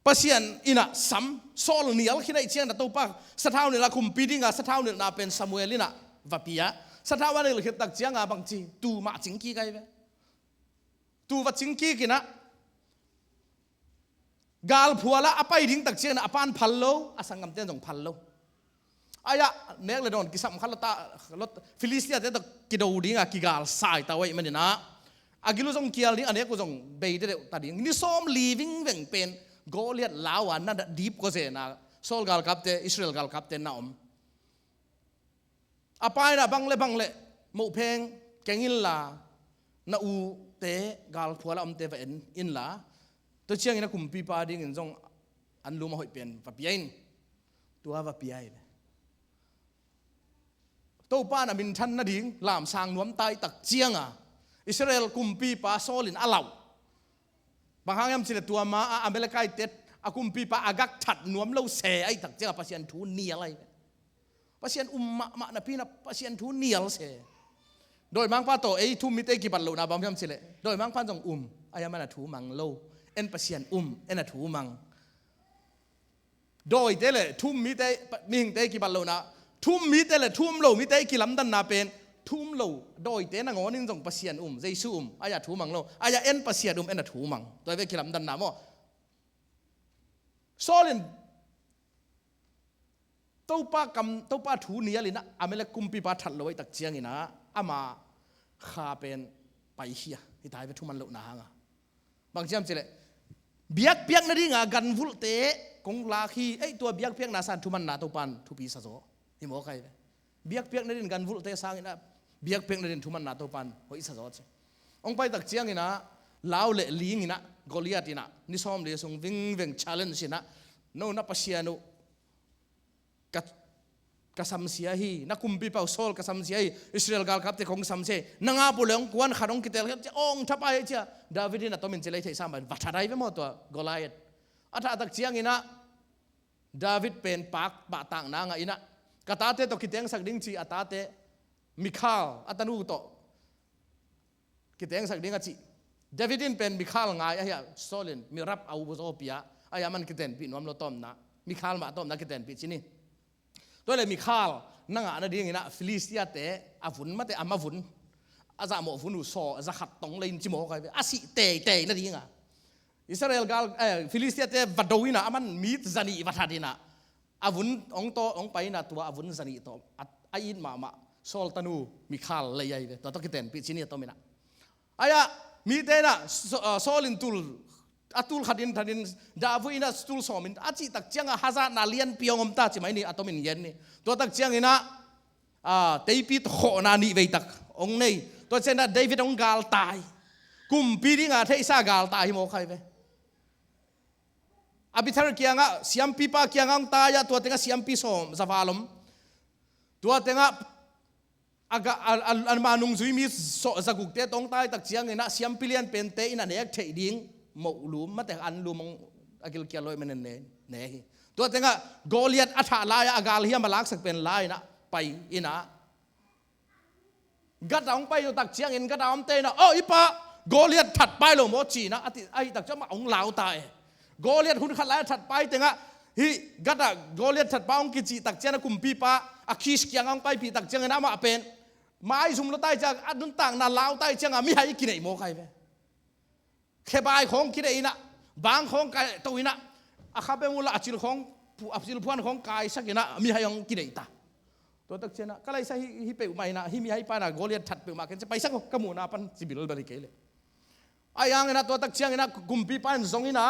ปัสยันอินะซ้ำโซลเนียลขี้ได้เชียงแต่ตัวป้าสะท้าวเนี่ยละคุมปีดิ้งอ่ะสะท้าวเนี่ยน่าเป็นซามูเอลินะวาปียะสะท้าวว่าเนี่ยเราคิดตักเชียงอ่ะบางทีตูมาจิงกี้ใครไปตูวัดจิงกี้กินะกาลผัวละอภัยดิ้งตักเชียงนะอปานพันโลอสังกัมเต้นส่งพันโลอายะเนกเลยโดนกิสัมขัลตารถฟิลิสเตียเต้ตกิโดดิ้งอะกิกาลสายตาไว้มันเนี่ยนะอากิลุส่งเกียร์ดิ้งอันนี้กูส่งเบย์เด็ดตาดิ้งนี่ซ้อมลีวิ่งเว่งเป็นโกเลียดลาวอันนั้นดีฟก็เสนาโซลกาลกับเตอิสราเอลกาลกับเตน่าอมอภัยนะบังเล่หมู่เพลงแกงินลานาอูเตะกาลผัวละอมเตะเป็นอินลาตัวเชียงนะคุมปีปาดิ้งอินจงอันรู้มาหอยเป็นวับยัยตัววับยัยตัวป้านะมินทันนะดิ้งลามสางนวมตายตักเชียงอ่ะอิสราเอลคุมปีปาโซลินอาลาวบางครั้งยามเสด็จตัวมาอเมริกาเต็ดอาคุมปีปาอากักถัดนวมเล่าเสไอตักเจ้าปัสยันทูเนียอะไรปัสยันมะนะพี่นะปัสยันทูเนียลเสโดยมังป้าโตไอ้ทุ่มมิเตกิบัลโลนะบางยามเสด็จโดยมังป้าจงอายามันนะทูมังโลเอ็นปัสยันเอ็นนะทูมังโดยเตเลทุ่มมิเตมิงเตกิบัลโลนะทุ่มมิเตเลทุ่มโลมิเตกิลัมดันนาเป็นทุ่มโลโดยเตนะงอนิงจงปัสยันเจซูอายาทูมังโลอายาเอ็นปัสยันเอ็นนะทูมังโดยเวกิลัมดันนาโมโซลินตัวป้าทูเนียลินะอเมริกกุมปีปาถัดลอยตักเจียงอินะอามาข้าเป็นไปเฮียที่ตายไปทุมันโลนาฮะบางเจ้าเจเลยเบียกเปียกนั่นดิงากันฟุลเตะกงลาคีไอตัวเบียกเปียกนาซานทุมันนาตัวปันทุปีสะโซที่หมอใครเบียกเปียกนั่นดิกันฟุลเตะสร้างอินะเบียกเปียกนั่นดิทุมันนาตัวปันหัวอิสะโซเจองไปตักเจียงอินะลาวเละลิงอินะกอลิอาตินะนิสอมเลยส่งวิ่ง challenge อินะโน่นับปัสยานุกษัมเสียฮีนักคุมปีเป่าโซลกษัมเสียฮีอิสราเอลกาลครับที่ของสัมเสียนางอาบุเลงกวนขนมกิเตลครับจะองทับไปเจ้าดาวิดินะตัวมินเจเลยที่สามบันวัชระไปหมดตัวกอลายัดอัฐตักเชียงอินะดาวิดเป็นปากบาต่างนางอินะกตาเตตัวกิเตงสักดิ้งจีอัตาเตมิคาลอัตนูโตกิเตงสักดิ้งจีดาวิดินเป็นมิคาลไงไอ้เหี้ยโซลินมีรับเอาบุโซเปียไอ้ยามันกิเตนปีนวมโลตอมนะมิคาลมาตอมนะกิเตนปีชินีตัวเลยมิคาลนั่งอ่านดีอย่างนี้นะฟิลิสเตียเตะอาฝุ่นมาเตะอามาฝุ่นอาจารย์หมอฝุ่นอุศอาจารย์ขัดตรงเลยจิโมกันอาศิเตะนั่นดีอย่างอิสราเอลกาลฟิลิสเตียเตะวัดโดวินะอามันมีดจันีวัดหัดินะอาฝุ่นองโตองไปนะตัวอาฝุ่นจันีโตอาอินมาโซลตานูมิคาลเลยยัยตัวต้องกิเตนปีชินีตัวมินะอายะมีเตนะโซลินตุลอัตุลขัดินดาวินะตุลสอมินอาจิตักเจียงฮาซานาเลียนพิองอมตาจิไม่นี่อัตมินเย็นนี่ตัวตักเจียงอินะเตยปีตโคนานีเวตักองนี่ตัวเช่นนั้นเดวิดองกาลตายกุมปีนี้งาเทอิสากาลตายโมใครเว abitar kianga siampi pa kianga ang taya tua tenga siampi som zavalom tua tenga aga al manung zui mi so zagukte tong tai tak chiang ina siampilian pente ina nek thei ding mo ulum mate an lumong agil kialoi menen ne hi tua tenga Goliath atha laya agal hiam malak sak pen lai na pai ina gadang pai tak chiang in gadam te na ipa Goliath that pai lo mo chi na ati ai tak chama ong lao tai Goliath hun khat lai that pai tenga hi gada Goliath that paung ki chi tak chiang kumpi pa akis kiang ang pai pi tak chiang na ma pen mai zum lo tai chang adun tang na lao tai chang mi hai ki nei mo kai ve khe bai khong ki nei na bang khong kai to ina akha be mula achil khong apsil phuan khong kai sakina mi hai ong ki nei ta to tak chena kalai sa hi pe mai na hi mi hai pa na Goliath that pe ma ken pai sak ka mu na pan sibil bari ke le ayang na to tak chiang ina kumpi pan zong ina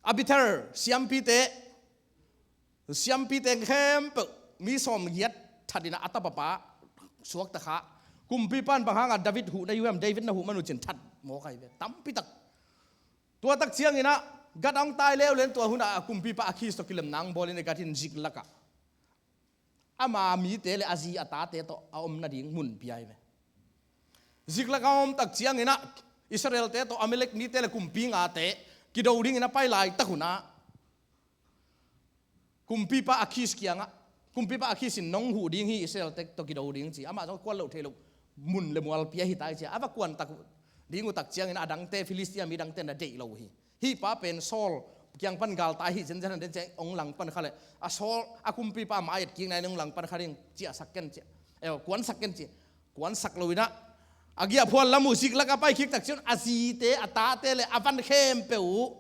abitar siampi te khem pe mi som yet thadina atapapa suak ta kha kumpi pan bang David hu na yum David na hu manu chen that mo kai ve tam pi tak to tak chiang ina gadang tai lew len to huna kumpi pa akhis to kilam nang bolin ne gatin jik laka ama mi te le azi ata te to om na ding mun piai ve zikla kaum tak chiang ina Israel te to Amalek ni te le kumpi nga te ki do ding ina pai lai takuna kumpi pa akhis kianga kumpi pa akhisin nong hu ding hi Israel te to ki do ding chi ama kwal lo thelo mun le mual pia hi tai chi ava kwan tak dingu tak chiang ina adang te Philistia mi dang te na dei lo hi pa pen Saul kyang pan gal tai hi chen chen de ong lang pan khale a Saul akumpi pa ma yet king nai nong lang pan kharing chi sakken chi kwan sakken chi kwan sak loina agia phol lamu sik la ka pai khik tak chen azi te ata te le avan khem peu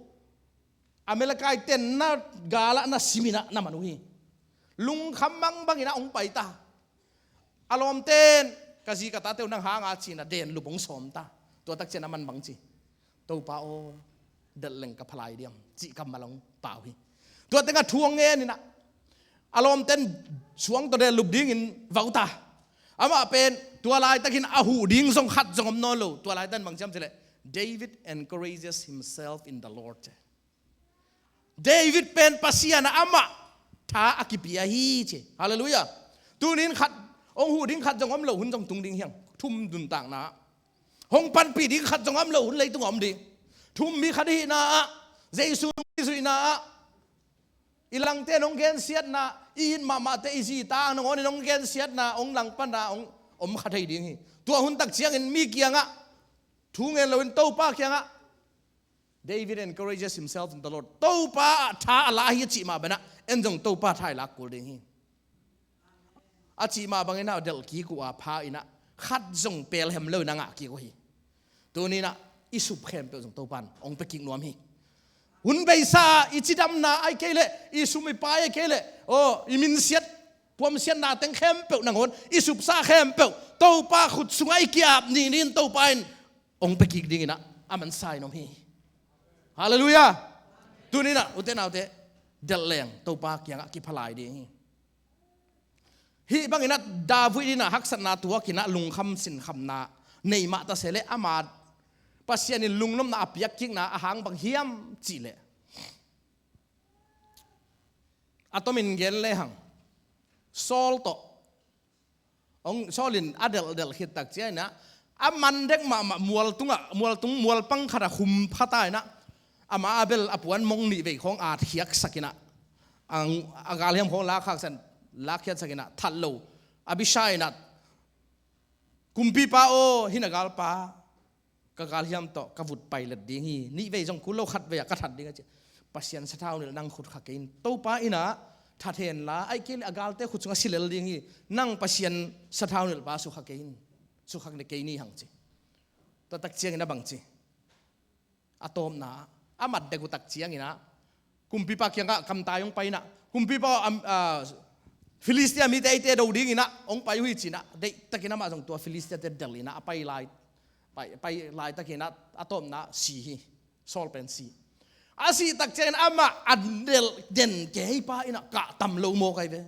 amelakai ten na gala na simina na manu hi lung khamang bangina ong pai ta alom ten kazi ka ta te nang hanga chi na den lubong som ta to tak chen man bang chi to pa o dal leng ka phalai diam chi kam malong pau hi to tenga thuang nge ni na alom ten suang to de lub ding in vauta ama pen tua lai takin ahu ding song khat jong no lo tua lai tan bang cham chele David encourages himself in the Lord David pen pasiana ama tha akipia hi che hallelujah tunin khat ong hu ding khat jong om lo hun jong tung ding hiang thum dun tang na hong pan pi ding khat jong om lo hun lei tung om ding thum mi khadi na jesu na ilang te nong gen siat na in mama te isi ta nong gen siat na ong lang pan na ong om khathai ding hi tua hun tak chiang in mi kianga thungen lo in to pa kianga David encourages himself in the Lord to pa tha ala hi chi ma bana enjong to pa thai la kul ding hi a chi ma bangena del ki ku a pha ina khat jong pel hem lo na nga ki ko hi tu ni na isup khem pe jong to pan ong pe king nuam hi hun bei sa ichidam na ai kele isumi pa ai kele imin siat puam siat na teng khem pe nangon isup sa khem pe to pa khut sungai kiap ni nin to pain ong pe king ding ina aman sai nom hi hallelujah tu ni na uten autte del leng to pa kyang ki phalai ding hi bangina David ina haksan na tua kina lung kham sin kham na nei ma ta sele ama pasian in lungnom na apiak king na ahang bang hiam chile atomin gel le hang Saul to ong Saulin adel hit tak chia na aman dek ma mual pang khara khum phatai na ama abel apuan mong ni ve khong a thiak sakina ang agal hiam khong la khak san la khiat sakina thallo abishai na kumpi pa o hinagal pa kagal hiam to kavut pai let ding hi ni ve jong kulo khat ve ka that ding a pasian sathau ni nang khut khakein to pa ina thathen la ai kel agal te khut chunga silel ding hi nang pasian sathau ni ba su khakein su khak ne ke ni hang chi to tak chiang ina bang chi atom na amat de gu tak chiang ina kumpi pa kyang kam tayong pai na kumpi pa Philistia mi te do ding ina ong pai hui china de takina ma jong to Philistia te delina apai lai pai lai takina atom na si hi Saul pen si asi tak chen ama adel den ke pa ina ka tam lo mo kai ve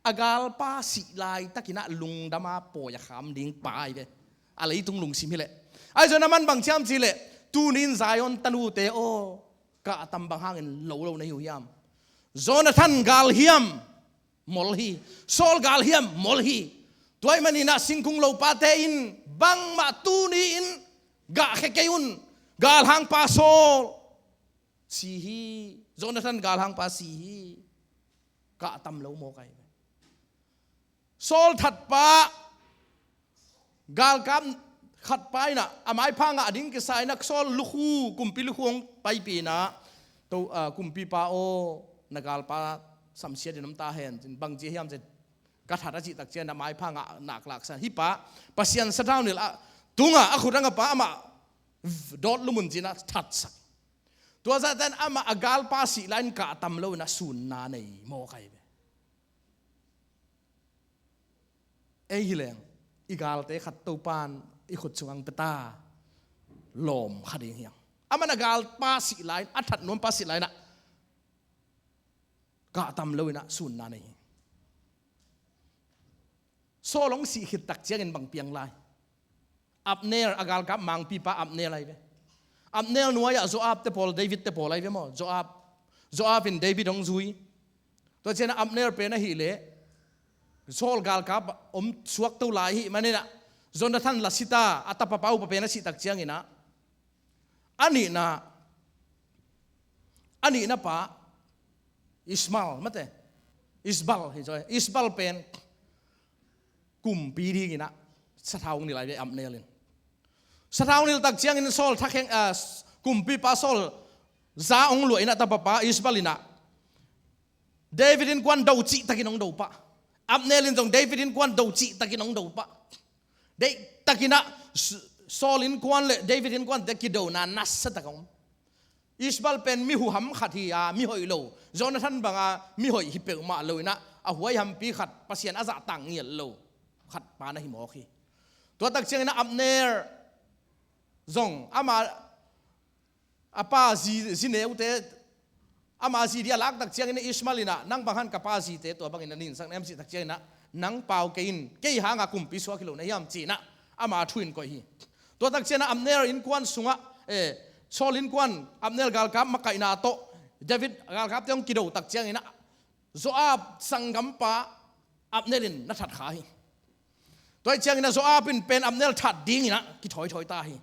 agal pa si lai takina lung dama po ya kham ding pai ve alai tung lung sim hi le ai jo naman bang cham chi le tu nin Zion tanu te กะตำบางหางโลในหิวยามโจนาธานกาลเฮียมมอลฮีโซลกาลเฮียมมอลฮีตัวมันนี่นะสิงคุงโลปาเตอินบังมาตูนีอินกะเขเกยุนกาลหางปาโซลสีฮีโจนาธานกาลหางปาสีฮีกะตำโลโมไกโซลถัดปากาลกัมขัดไปนะอามายพังอดิ้งกิสายนักโซลลุคูกุมพิลุคงไปปีนะตัวกุมพิปาโอนักกาลปาสัมเสียดิน้ำตาเห็นบางทีเฮียมจะกระถาจิตตักเจนอามายพังหนักหลักสันฮิปะปัสยันสะท้าวนี่ละตุงอ่ะขุดังกับปาอามาดอดลุมุนจีนะทัดสักตัวซาตันอามาอกาลปาสิลันกะตำโลนะสุนนาในโมไกเอ้ยเลงอีกาลเตะขัดตูปานอีขุดสว่างเปตาลมขัดเฮียงอามันอกาลปาสิไลน์อัฐนวมปาสิไลน์นะกะตำเลยนะสุนนาในโซลงสีขิดตักเจียงเงินบังเปียงไลอับเนลอกาลกับมังปีปาอับเนลอะไรเว้อับเนลนัวยาโจอาบเตปอลเดวิดเตปอลอะไรเว้มั้งโจอาบเป็นเดวิดองซุยตัวเจนอับเนลเป็นอะไรเล่โซลกาลกับสวกตัวลายหิมันนี่นะโจนาธานลาสิตาอัตปะเป้าปะเป็นสิตักเจียงเงินนะอันนี้นะปะอิสมาลมั้งเตอิสบัลเห็นไหมอิสบัลเป็นกลุ่มปีดีกินะสะท้าวนี่อะไรอับเนลินสะท้าวนี่ตักเจียงอินโซลทักแห่งกลุ่มปีปาโซลซาองลุยนะตาปะปะอิสบัลินะเดวิดินกวนดูจิตะกินองดูปะอับเนลินจงเดวิดินกวนดูจิตะกินองดูปะเดตะกินะโซลินกวนเลเดวิดินกวนตะกิดูนานัสตะกงอิสบัลเป็นมิหุหัมขัดฮีอามิหอยโลโจนาธานบังอามิหอยฮิเปลมาเลยนะอาหัวยัมปีขัดปัสยันอาซาตังเงียโลขัดปานะหิมอคีตัวตักเชียงนะอับเนลจงอามาอาปาซีเนอุเตอามาซีเดียลักตักเชียงนี่อิสมาลินะนังบังฮันกับปาซีเตตัวบังอินนินสักเนมสิตักเชียงนะนังเปาเกินเกี่ยหางากุมปิสวากิโลนะยามจีนะอามาทวินก็ฮีตัวตักเชียงนะอับเนลอินควันสุงะโซลินควันอับเนลกาลกับมักไกนาโตเดวิดกาลกับเตียงกิโดตักเชียงนี่นะโซอาบสังกัมปาอับเนลินนัทัดขาฮีตัวเชียงนี่นะโซอาเป็นอับเนลทัดดิ้งนี่นะกิถอยตาฮี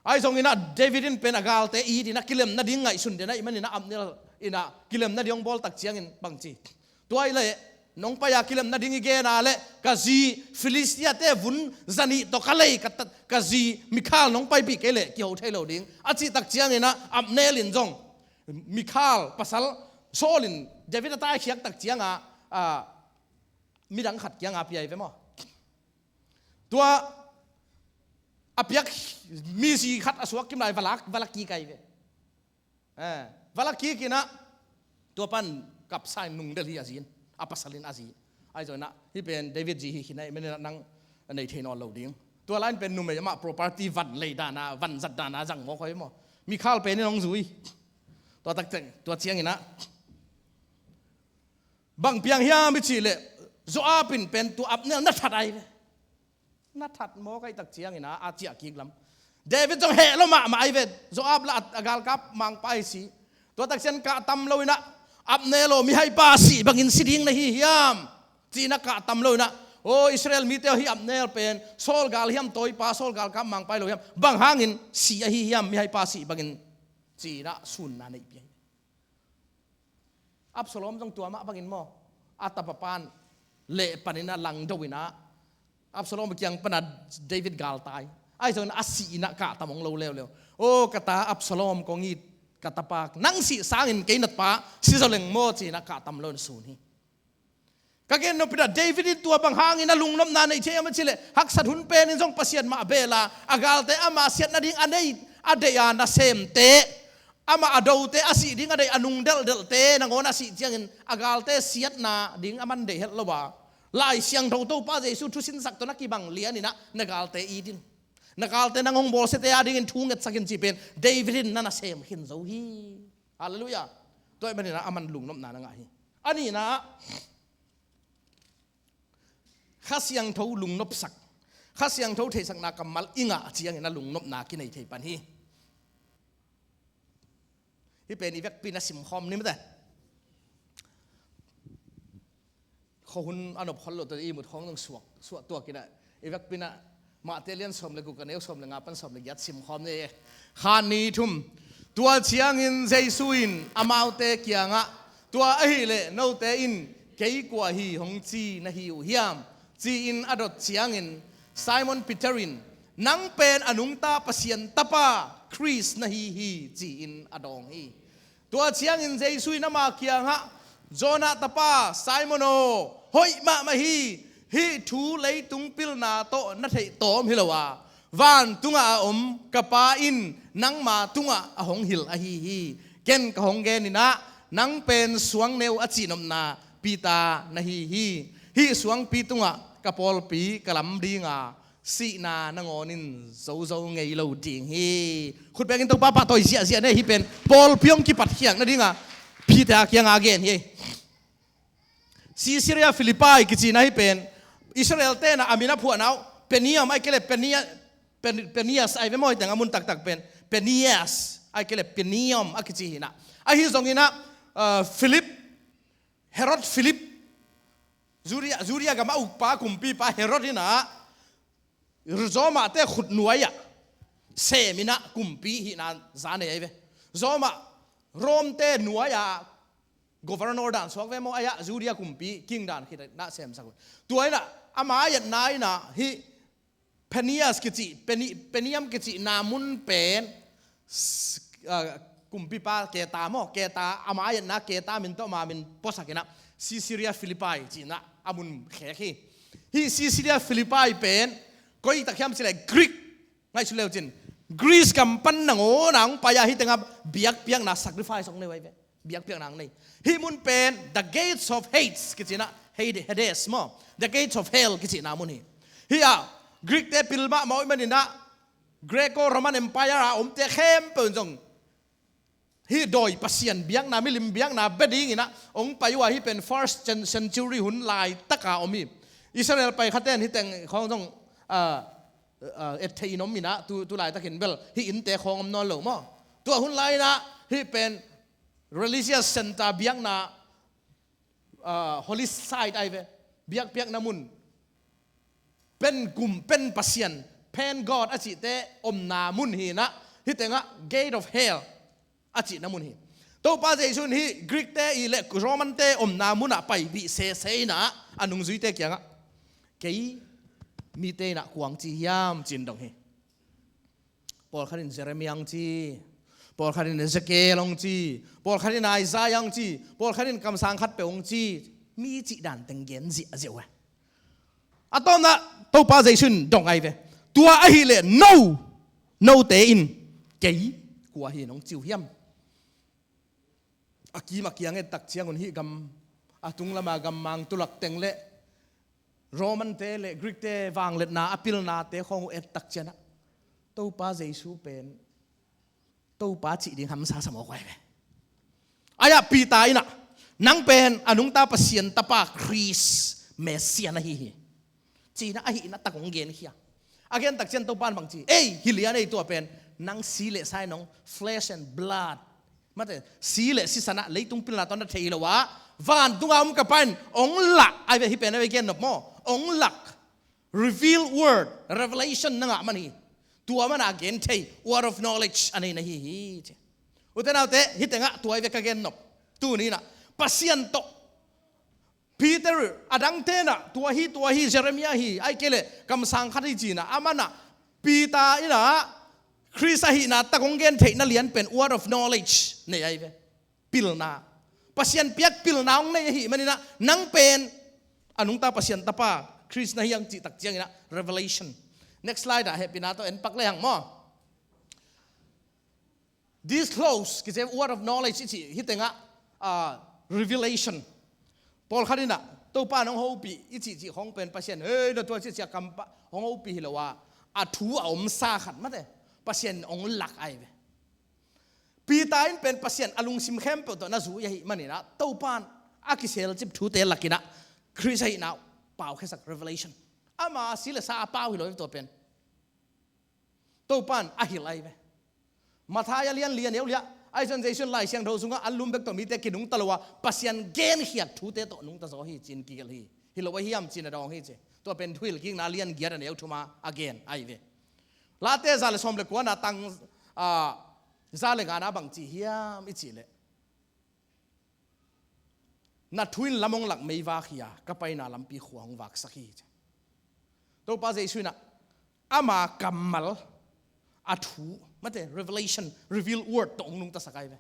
ไอ้ทรงนี่นะเดวิดินเป็นอกาลเตอีดีนะกิเลมนะดิ้งไงสุนเดนะมันนี่นะอับเนลอินะกิเลมนะดิ้งบอลตักเชียงอินบางจีตัวไอ้เลยน้องไปอยากกิเลมนะดิ้งอีเกนาเลยกะซีฟิลิสเตียเตวุนจันีตอกะเลยกะซีมิคาลน้องไปปีเกเลยเกี่ยวเทโลดิ้งอาจีตักเชียงนี่นะอับเนลินจงมิคาลปัสสัลโซลินเดวิดตาเขียกตักเชียงมีดังขัดเกียงอาเปียไปมั้งตัวอาเปียกมีสีขัดอสวกกิมไลวลักกีไก่เว้วลักกีกินะตัวปั้นกับสายนุ่งเดลีอาซีนอาปัสลินอาซีไอ้เจ้านะที่เป็นเดวิดจีฮิคินะไม่ได้นั่งในเทนอลโลดิ้งตัวไลน์เป็นนุ่มเลยมา property วันเลยดานาวันจัดดานาจังมอคอยมั้งมีข้าวเป็นนี่น้องซุยตัวตักเจงตัวเชียงนี่นะบางเพียงเฮียมิชิเลโจอาเป็นตัวอับเนี่ยนัดทัดไอ้นัดทัดมอไก่ตักเชียงนี่นะอาเจียกิกลำเดวิดจงเฮลมาไอ้เวดโจอาบละกาลกับมังไปสิตัวตักเชียงกะตำเลยนะอับเนโลมีให้ปาสิบางอินสิดิ้งในฮิยามจีนักกะตำเลยนะโอ้อิสราเอลมีเตอฮิอับเนลเป็นโซลกาลฮิยามตัวปาโซลกาลกับมังไปเลยบางหางอินสีฮิยามมีให้ปาสิบางอินจีนะสุนนาในปีอับสโลมจงตัวมาบางอินมออัตปปานเละปนินะหลังดวินะอับสโลมเกี่ยงปนัดเดวิดกาลตายไอ้ส่วนอัศสีนักกะตามองเราเร็วโอ้กตาอับสโลมกงีกตาปากนังสีสางอินเกนัดปาสิจะเล่งโมจีนักกะตามเราสูนีก็เกณฑ์นพิดาเดวิดตัวบางหางอินะลุงน้ำนาในเชียมันชิเลหักสัตหุนเป็นนิจงปัสยันมาเบลาอากาลเตอามาเสียนาดิ้งอันนี้อเดียนาเซมเตอามาอดาวเตอาสีดิ้งอะไรอนุงเดลเตนังโอนาสีเจียงอินอากาลเตเสียนาดิ้งอามันเดเฮลว่าลายเสียงเท่าตัวป้าเจสุทุสินสักตัวนักกีบังเลียนี่นะนักกาลเตอีดินนักกาลเตนังหงบอลเสตยาดิ้งทุ่งเอ็ดสักินจีเป็นเดวิดินนั่นน่ะเซมหินโซฮีฮาเลลูยาตัวมันนี่นะอามันลุงน้ำนานังไงอันนี้นะข้าเสียงเท่าลุงนบสักข้าเสียงเท่าเทสักนากำมัลอิงะเสียงนะลุงนบนากินในเทปันฮี ที่เป็นอีเวกปีนัสิมคอมนี่มั้ยแต่เขาหุ่นอันนบฮัลโหลตัวอีหมดท้องต้องสวกตัวกินได้อีเวกปีนะมาเตเลียนสมเลยกูกันเอวสมเลยงาปันสมเลยยัดสิมคอมนี่ฮานีทุ่มตัวเชียงอินเจสุอินอามาวเตเกียงะตัวไอเล่โนเตอินเกี่ยกว่าฮีฮงจีนะฮิวฮิมจีอินอดเชียงอินไซมอนปีเตอรินนังเป็นอนุงตาปเสียนตะปาคริสนะฮีจีอินอดองฮีตัวเชียงอินเจสุอินมาเกียงะโจนาตะปาไซมอนโอหอยมาฮีทูเลยตุงปิลนาโตนัทโตมฮิลวาวานตุงอาอมกะปาอินนังมาตุงอาหงหิลอะฮีเกนกะหงเกนินะนังเป็นสวงเนวอจินมนาปีตานะฮีสวงปีตุงกะปอลปีกะลำดีงาสีนานงอนินโซไงโลดิงฮีคุณแบกินตัวป้าตัวเสียเนี่ยฮีเป็นปอลพิยงกิปัดเขียงนะดิงาปีตาเขียงอาเกนฮีซีเรียฟิลิปปินส์กิจีนะฮีเป็นอิสราเอลเต้นะอามินาผัวนาเป็นนิยมไอ้เกล็ดเป็นนิยสไอ้ไม่มอยแต่งามุนตักเป็นนิยสไอ้เกล็ดเป็นนิยมไอ้กิจีนะไอ้ฮิซงอินะฟิลิปเฮโรดฟิลิปจูเรียกับมาอุปปาคุมปีปาเฮโรดนี่นะรจอมาเตขุดหน่วยอะเซมินะคุมปีหินาจานเอเวจอมาโรมเตหน่วยอะgovernor dan swak ve mo aya zuria kumpi king dan khita na sem sak tuai na ama yat nai na hi penias kichi peniam kichi namun pen kumpi pa ke ta mo ke ta ama yat na ke ta min to ma min posakena Syria Philippi chi na amun khe khi hi Syria Philippi pen koi takhyam sile Greek ngai chuleu chin Greece kam pan nango nang pa ya hi tenga biak piang na sacrifice ong ne wai ve biak piang nang nei hi mun pen the gates of hate kichina hades mo the gates of hell kichina mun hi ya Greek te pilma moi manina Greco Roman Empire a te khem pon jong hi doi pasian biak na milim biak na beding ina ong paiwa hi pen first century hun lai taka omi Israel pai khaten hi teng khong jong ethei nom mina tu lai takin bel hi in te khong om no lo mo tu hun lai na hi pen religious center biak na holy site ai ve biak na mun pen gum pen pasian pen god achi te om na mun hi na hi tenga gate of hell achi na mun hi to pa jesun hi Greek te i le Roman te om na mun a pai bi se na anung zui te kyanga kei mi te na kuang chi yam chin dong hi Paul kharin Jeremiah chi Paul kharin Ezekiel ong chi Paul kharin Isaiah ong chi Paul kharin kam sang khat pe ong chi mi chi dan teng gen ji a jewa atom na to pa jaisun dong ai ve tua a hi le no te in kei kwa hi nong chiu hiam aki ma kiang e tak chiang on hi gam atung lama gam mang tulak teng le Roman te le Greek te wang let na apil na te khong et tak chana to pa jaisu pen to pa chi ding ham sa samo kwai ve aya pi ta ina nang pen anung ta pasien ta pa Chris Messiah na hi chi na a hi na ta kong gen hiya again tak chen to pan bang chi ei hilia nei to pen nang si le sai nong flesh and blood mate si le si sana leitung pil na ton na thei lo wa van tunga ka pan ong lak ai ve hi pen ai gen nop mo ong lak reveal word revelation na nga mani tua man again thei word of knowledge ani na hi uten autte hitenga tuai ve ka gen nop tu ni na pasien to Peter adang te na tua hi Jeremiah hi ai kele kam sang khati chi na amana pita ina Christ hi na ta kong gen thei na lian pen word of knowledge nei ai ve pil na pasien piak pil na ong nei hi manina nang pen anung ta pasien ta pa Christ na hiang chi tak chiang ina revelation next slide a happy na to en pak le hang mo this close ki se word of knowledge chi hitenga revelation Paul kharina to pa nong ho pi ichi chi khong pen pasien hey no to chi sia kam pa hong ho pi hilawa a thu a om sa khat ma te pasien ong lak ai ve pi tain pen pasien alung sim khem pe to na zu ya hi manina to pan akisel chip thu te lakina Chris hai now pau khesak revelation ama sila sa pau hilo to pen to pan a hilai ve mathaya lian eu lia ไอ้จนเจสุนไล่เสียงโทสุงอันลุมเบกตัวมีแต่กินุงตลอดปัสยันเกณฑ์เหียดทูเตโตนุงตะโซฮีจินกิกลฮีฮิโลวะฮิยามจินดองฮีเจตัวเป็นทวิลกิงนาเลียนเกียร์เนี่ยทุมา again ไอ้เวลาเตซาเลสอมเลกวนาตังซาเลกานาบังจีฮิยามอิจิเลนัทวินละมงหลักไม่วาขียก็ไปนาลัมปีขวางวักสักทีตัวป้าเจสุนะอามากัมมัลอัทูมันเป็น revelation reveal word ตัวองค์นุงตาสักไงเว้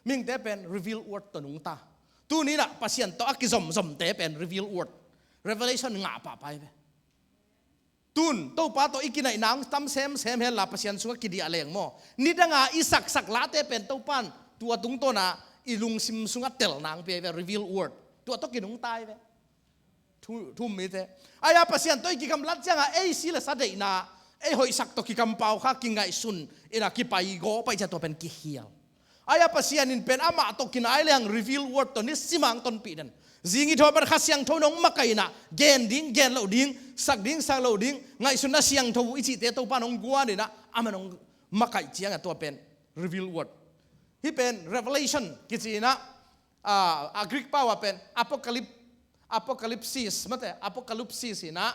มิงเตเป็น reveal word ตัวนุงตาตัวนี้นะปัสยันตัวอักษรเตเป็น reveal word revelation งาป่าไปเว้ตุนตัวป้าตัวอีกินไอ้นางตั้มเซมเฮลลาปัสยันสุกกิดีอะไรอย่างโมนี่ดังอาอิสักลาเตเป็นตัวป้านตัวตุงตัวน่ะอีลุงซิมสุงเตลนางเปเว reveal word ตัวตัวกินนุงตายเว้ทุ่มมิเตอายาปัสยันตัวอีกิกำลัดจังไอ้สิเลสัดเดน่ะไอ้หอยสักตัวกิกำเปาข้ากินไงสุนอินักกิไปโกไปจะตัวเป็นกิเฮียลอายาปัสยันนินเป็นอามาตัวกินไอ้เรื่อง reveal word ตัวนี้สิมังต้นปีนั้นจิงอีทอบันข้าเสียงทวนงมาไกน่ะเกนเหลาดิ้งสักเหลาดิ้งไงสุนน่ะเสียงทวอิจิเตตัวปานงกัวนี่นะอามันงมาไกเจียงตัวเป็น reveal word ที่เป็น revelation กิจินะกรีกแปลว่าเป็น apocalypsis มั้งแต่ apocalypsis นะ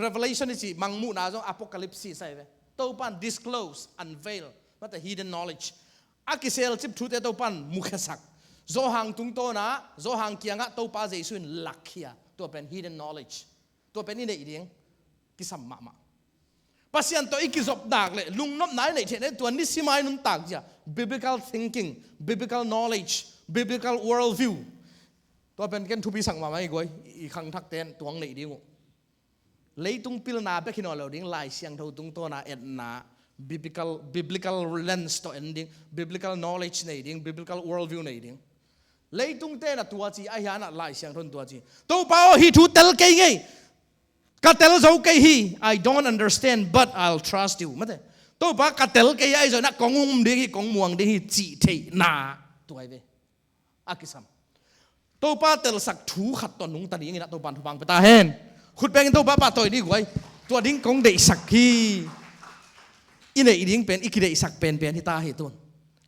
revelation นี่สิมังมูนาจง apocalypsis ใช่ไหมตัวปัน disclose unveil มั้งแต่ hidden knowledge อากิเซลจิบทุเตตัวปันมุขสักโซหังตุงโตนะโซหังเกียงะตัวป้าเจสุนลักเฮียตัวเป็น hidden knowledge ตัวเป็นนี่ในอีเดียงกิสัมมาปัสยันตัวอีกิจบดากเลยลุงนบไหนในเทนตัวนี้สิมานุนตากจ้ะ biblical thinking biblical knowledge biblical world view ตัวเป็นกันทุบีสั่งมาไหมก้อยอีขังทักเตนตัวในอีเดียงเลยตุงพิลนาเปกินอเราดิ้งลายเสียงเท่าตุงโตนะเอ็ดนา biblical lens ตัวเอ็นดิ้ง biblical knowledge ในอีเดียง biblical world view ในอีเดียงเลยตุงเตนะตัวจีไอ้ยานะลายเสียงทนตัวจีตัวเปล่าฮีทูเตลเกยไงกัตเตลโซเกยฮี I don't understand but I'll trust you มั้งแต่ตัวเปล่ากัตเตลเกยไอ้ส่วนนักกงมุมดีกงม่วงดีจีเทนาตัวไอ้เวอากิสัมตัวเปล่าเตลสักถูขัดตัวนุงตานี้ไงนะตัวบันทุบังไปตาเห็นขุดแปลงตัวเปล่าตัวนี้ก้อยตัวดิ้งกงเดสักฮีอินเดียดิ้งเป็นอีกเดสักเป็นที่ตาเห็นตัว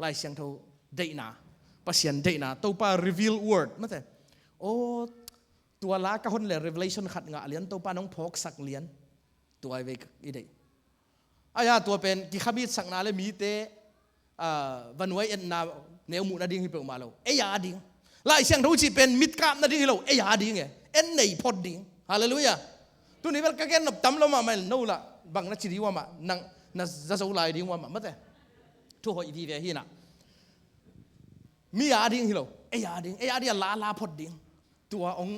ลายเสียงเท่าเดนาปัสยันเดนะตัวป้า reveal word มั้งแต่โอ้ตัวละก็คนเลย revelation ขัดงะเลียนตัวป้าน้องพกสักเลียนตัวไอ้เวกอีเดอายาตัวเป็นกิขมิดสักนาเลยมีเตวันไว้เอ็นนาเนวมุนาดิ้งฮิเปอมาเราเอยาดิ้งลายเสียงรู้จีเป็นมิดกามนาดิ้งเราเอยาดิ้งไงเอ็นในพอดดิ้งฮาเลลูยาตัวนี้เป็นก็แค่นับตำเรามาไม่โน่ละบางนักจิตว่ามานังนักจะสู้ลายดิ้งว่ามามั้งแต่ทุกคนอีทีเวฮีน่ะมียาดิ้งฮิโลเอยาดิ้งลาพอดดิ้งตัวอง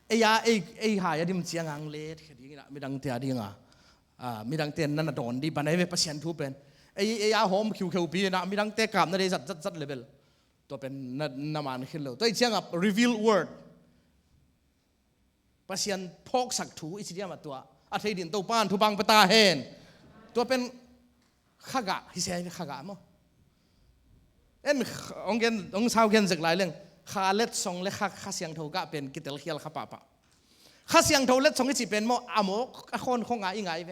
เอยาหายาดิ้งเสียงอังเลดดิ้งนะไม่ดังเตียดิ้งไม่ดังเตียนนั่นโดนดีปันไอ้เวปัสยันทุเป็นเอยาหอมคิวปีนะไม่ดังเตะกามนั่นเลยจัดเลเวลตัวเป็นน้ำมันฮิโลตัวเสียงreveal word ปัสยันพกสักถูอิสิเดียมาตัวอัฐิดินตัวป้านทุบังปตาเห็นตัวเป็นขากะฮิเซขากะมั้งเอ็นองชาวเกนจากหลายเรื่องข้าเล็ดส่งและข้าเสียงเท่าก็เป็นกิตเตลเคียลข้าป่าข้าเสียงเท่าเล็ดส่งที่จีเป็นโมอโมคนคงง่ายไป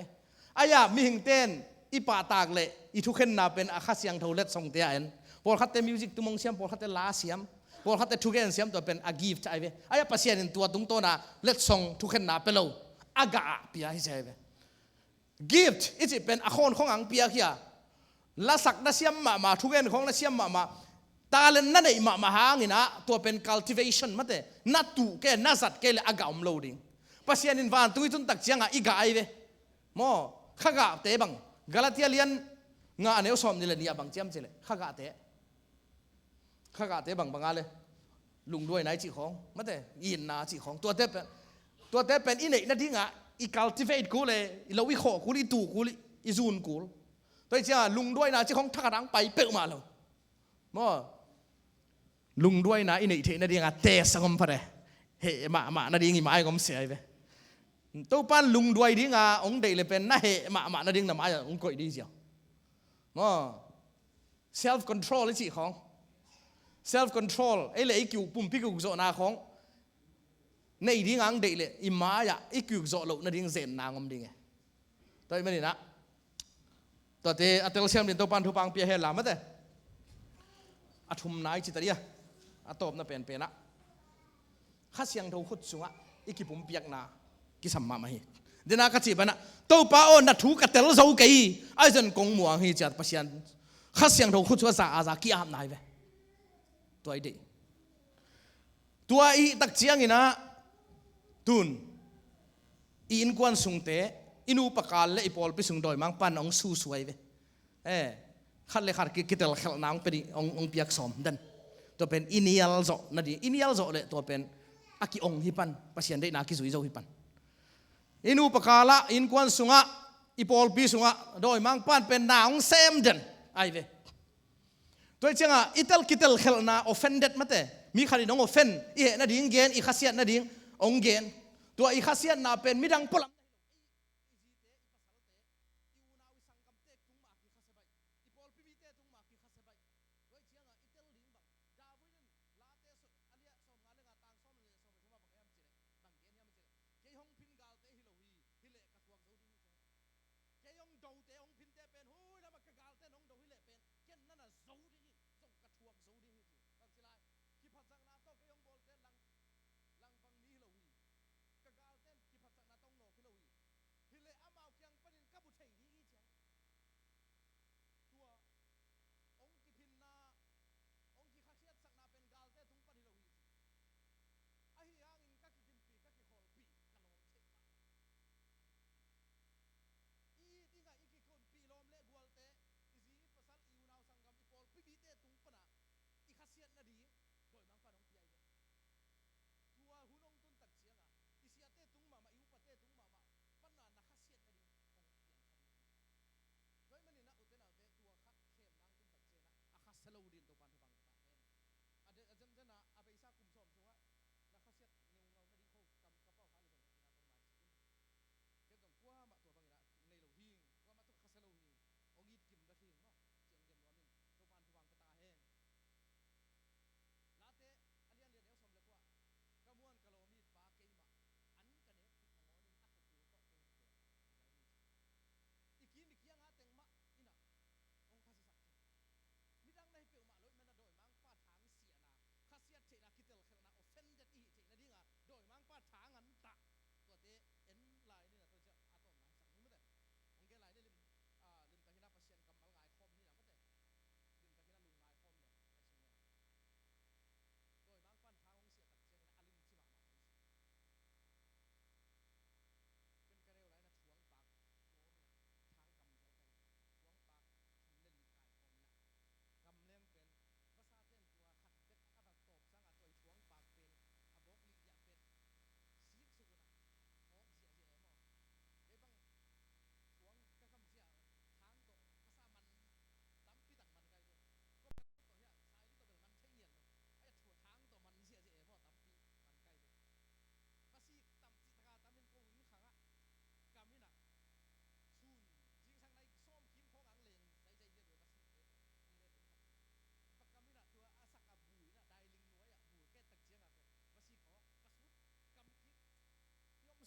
อายามีหิงเต้นอีป่าตากเลยอีทุกคนน่าเป็นข้าเสียงเท่าเล็ดส่งเตียนพอขัดเตมิวสิกตุ้มงเสียมพอขัดเตลาเสียมพอขัดเตทุกคนเสียมตัวเป็นอากีฟใจไปอายาปัสยันตัวตุ้งโตน่ะเล็ดส่งทุกคนน่าเป็นเราอากาเปียให้ใจไปกิฟต์อีจีเป็นคนคงอังเปียขี้ละสักนัเสียมมาทุกคนของนัเสียมมาตาเลนนั่นเองมาหางินะตัวเป็น cultivation มั้งแต่นัตุแกนัสัตแกเลยอากาอมโลดิ้งปัสยานินวานตุยตุนตักเจียงอีกาไอเวโมข้ากาเตะบังกาลาติอาเลียนงาเนวสอมนี่เลยนี่บังเจียมเจเลยข้ากาเตะบังอะไรลุงด้วยไหนจีของมั้งแต่ยินนาจีของตัวเตะเป็นอินเนนั่นที่งาอี cultivate กูเลยเราวิเคราะห์กูลีตูกูลีอีซูนกูตัวเจ้าลุงด้วยนะจีของทักดังไปเปิดมาแล้วโมลุงด้วยนะอินเดียนั่นเองอะเตะสังคมพอดีเฮ้มานั่นเองอีมาไอ้ก็ไม่เสียไปตัวปั้นลุงด้วยดิ้งอะองเดลเป็นน่าเฮ้มานั่นเองน่ะมาอย่างองก่อยดีเสียวอ๋อ self control เลยสิของ self control ไอ้เลยไอ้กิ่วปุ่มพิกุกโซนาของในดิ้งอังเดลอีมาอย่างไอ้กิ่วโซโลนั่นเองเซนนางอมดิ้งไงตัวไม่ดีนะตัวเตะอัตเลเซียมเดินตัวปั้นทุบังเปียเฮล่ามั้งแต่ อทุมนายจิตเรียอตบนะเป็นนะข้าเสียงเท่าขุดสุงะอีกิปุ่มเปียกนากิสัมมามาฮีเดน่ากัจจิบันนะตัวป้าโอนัทูกัตเตลเจ้าเกยไอ้จนกงมัวฮีจัดปัสยันข้าเสียงเท่าขุดสุงะสาอาซากิอาบนายเวตัวไอเดีตัวอีตักเจียงอินะตุนอินกวนสุงเตอินูปะกาลและอีพอลไปสุงดอยมังปันองสู้สวยเวขัดเลยขัดกิเตลขัดน้ำเป็นองเปียกสมดันตัวเป็นอินิยัลโซนั่นดีอินิยัลโซเลยตัวเป็นอากิองฮิปันปัสยันได้นากิสุยโซฮิปันอินูปะกาละอินกวนสุงะอีพอลปีสุงะดอยมังปันเป็นนาองเซมดันไอเวตัวเจ้าอิตลกิเตลขัดน้า offended มาแต่มีใครน้อง offend อีนั่นดิ้งเกนอีขัดเสียนั่นดิ้งองเกนตัวอีขัดเสียน่าเป็นมิดังพลัม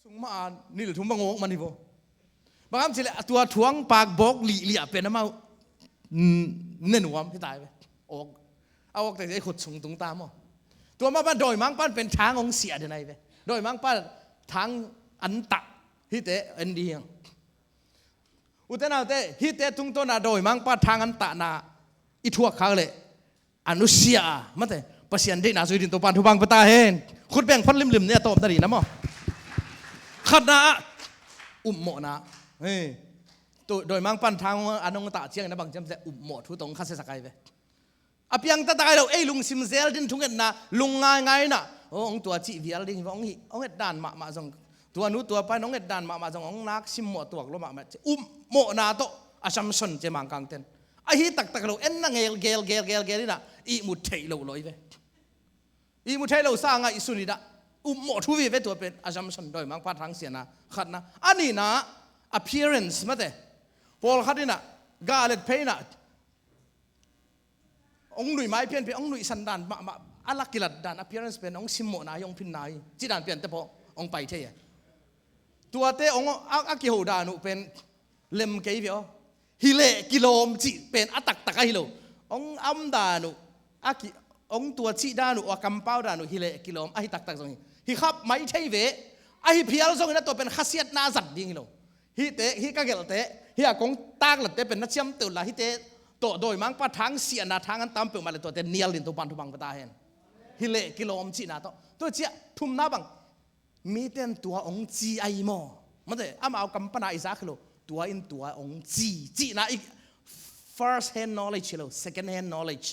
สุงมานี่หรือทุ่งบางงมันนี่บ่บางครั้งสิตัวถ่วงปากบอกหลีๆเป็นน้ำมาเน่นหัวที่ตายไปออกเอาออกแต่ไอ้ขุดสูงตรงตามอ่ะตัวมาบ้านโดยมังป้านเป็นทางองเสียเดี๋ยวไหนไปโดยมังป้านทางอันตะฮิเตอันดีงอุตนาเตฮิเตทุงตัวน่ะโดยมังป้านทางอันตะน่ะอีทั่วข้างเลยอนุเสียมันแต่ภาษาอังกฤษน่ะสุดินตัวปานทุบังปะตาเห็นขุดแบ่งพันลิมๆเนี่ยตบตะดีนะมั้งขัดนะอุมโมนะเฮ้ตัวโดยมังปันทางอันนงตาเชียงนะบางจำจะอุมโมทุตรงข้าเสสกายไปอภิยังตาตายเราลุงซิมเซลดินทุ่งเงินนะลุงง่ายๆนะองตัวจีวิลดิงองเอ็ดด่านมาจงตัวนู้ตัวไปน้องเอ็ดด่านมาจงองนักซิมโมตัวกลมาอุมโมนะโตอาชัมชนเจมังกังเต็นไอ้ฮิตักเราเอ็นนั่งเกลนี่นะอีมุดเทเราลอยไปอีมุดเทเราสร้างไงสุนิดะอุมโมทุวีเวตัวเป็นอาจัมสันโดยมังพัดทางเสียนะขัดนะอันนี้นะ appearance มาเตะพอขัดนี่นะกาเล็ดเพย์นะองหนุ่ยไม้เพี้ยนองหนุ่ยสันดานมาอัลลักกิลัดดาน appearance เป็นองซิมโมนายองพินนายจีดานเปลี่ยนแต่พอองไปเทียตัวเตองอากิโฮดานุเป็นเล็มเกย์เดียวฮิเลกิโลมจีเป็นอัตักตะกฮิโลองอัมดานุ อากิองตัวชีดานุอากำเป้าดานุฮิเลกิโลมอาฮิตักตรงนี้ฮิขับไม่ใช่เวอาฮิเพียลทรงนั้นตัวเป็นขัสเซียดนาจัดดิ้งโลฮิเตฮิกะเกลเตฮิอากงตากหลัดเตเป็นนักเชื่อมตุลาฮิเตโตโดยมังปะทางเสียนาทางอันตามเปิดมาเลยตัวเตเนียลินตัวปันทุบังปะตาเห็นฮิเลกิโลมชีนาตัวเจ้าทุ่มน้าบังมีเต็นตัวองจีไอโมมันเตอามาเอากำปนาอิสาคโลตัวอินตัวองจีนะอีก first hand knowledge โล second hand knowledge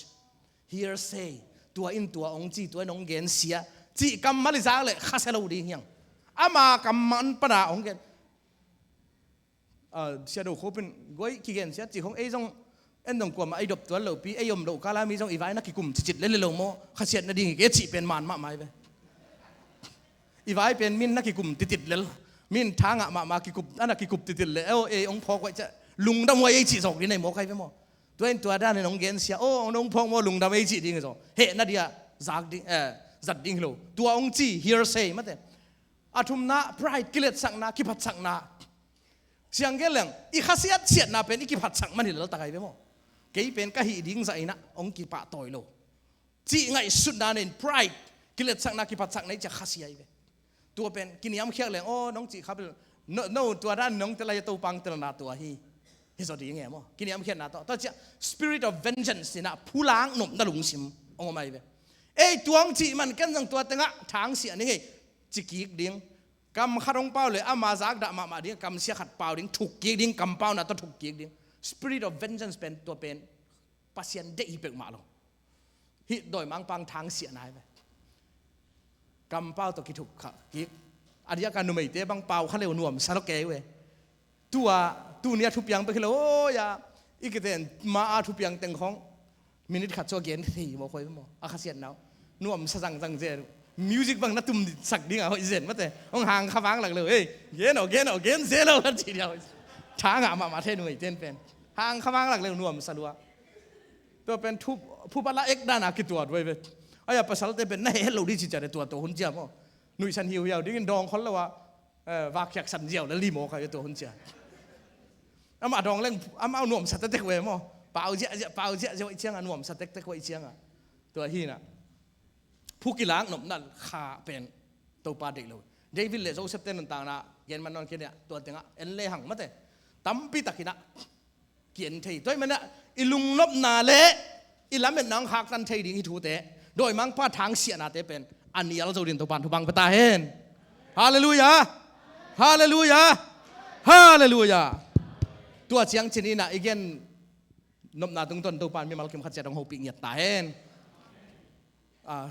hearsay ตัวอินตัวองจีตัวน้องเกนเสียจีกำมาลิซาเลยข้าเซลูดีเฮียงอามากำมันปนาองเกนเสียดูเขาเป็นก้อยขี้เกนเสียจีของไอ้จงเอ็นตรงกว่ามาไอ้ดบตัวเหล่าปีไอ้ยมเหล่ากาลามีจงอีไว้นักกิกุมจิตเล่นเหล่าโมข้าเสียนาดีเกจีเป็นมันมากมายไปอีไว้เป็นมินนักกิกุมติดเลยมินทางอะมากิกุมอันนักกิกุมติดเลยองพอกไว้จะลุงดำไว้ไอ้จีสองที่ไหนโมใครไปโมตัวด้านในน้องเกนเสียน้องพงว่าลุงดำไอ้จีดิ้งก็เฮนาเดียจัดดิ้งโลตัวองจี hearsay มั้งแต่อาทุมนา pride กิเลสสังนากิพัดสังนาเสียงเกลังอีข้าเสียดเสียดนาเป็นอีกิพัดสังมันนี่เราตายไปมั้งเกี่ยเป็นก็หิดิ้งใส่นะองกิปะต่อยโลจีไงสุดนาเนี่ย pride กิเลสสังนากิพัดสังในจะข้าเสียไปตัวเป็นกินยำเคี้ยวเลยน้องจีครับno ตัวด้านน้องแต่ละตัวปังแต่ละตัวฮีเฮสอดีไงมั้งกินยำเขียนนาตัวจะ spirit of vengeance นะผู้ล้างหนุ่มตะลุงซิมองค์มาอีกตัวจีมันกันจังตัวตั้งทางเสียนี่ไงจิกิกดิ้งกำขัดองเป้าเลยอามาจากดามาดิ้งกำเสียขัดเป้าดิ้งถูกกิกดิ้งกำเป้าน่ะต้องถูกกิกดิ้ง spirit of vengeance เป็นตัวเป็นปัสยันเดอีเปิกมาลงฮิโดยมังปังทางเสียนายไปกำเป้าตัวกิถูกกิกอันนี้การนุ่มไอเต้บังเป้าเขาเรียกนุ่มสารเกยเว้ยตัวเนี้ยทุบยังไปคือโอ้ยอีกเด่นมาทุบยังเต็งของมินิขัดโจเกนที่บอกคอยบอกอาคาเซียนแล้วนุ่มสั่งเจมิวสิกบางนัดตุ้มสักดิ้งอ่ะเห็นมั้ยแต่องห่างข้างหลังเลยเกนเซลล์ทีเดียวช้างอ่ะมาเทนุ่มไอเต้นเป็นห่างข้างหลังเลยนุ่มสะดวกตัวเป็นทุบผู้บรรลัยเอกด้านอากิตัวด้วยเว้ยไอ้ภาษาเต้เป็นในเฮลโลดิจิจ่าในตัวหุ่นเจียมั้งหนุ่ยฉันหิวยาวดิ้งดองคนละว่าวากอยากสันเจียวแล้วรีโมใครตัวหุ่นเจียอามาดองเล่งอามาเอาหนุ่มสัตว์เต็กเว้ยมั้งเปล่าเจ้าไอ้เชียงอ่ะหนุ่มสัตว์เต็กไว้เชียงอ่ะตัวที่น่ะผู้กีฬาหนุ่มนั่นขาเป็นตัวปลาเด็กเลยเดวิดเลโซเซปเตนต่างๆนะเย็นมันนอนกินเนี่ยตัวเต็งอ่ะเอ็นเล่หังมั้งแต่ตั้มปีตะกินะเกียนเทยตัวมันเนี่ยอีลุงนบนาเละอีล้ำเป็นนางหักนั่นเทยดิ้งอีทูเตะโดยมังป้าทางเสียนาเตเป็นอันนี้เราจะเรียนตัวปานทุบังปะตาเห็นฮาเลลูยาฮาเลลูยาฮาเลลูยาตัวเชียงชนิดน่ะอีกเงี้ยนบนาตรงต้นตัวปานมีมาลกิมขัดเจตองหูปีเงียดตาเห็น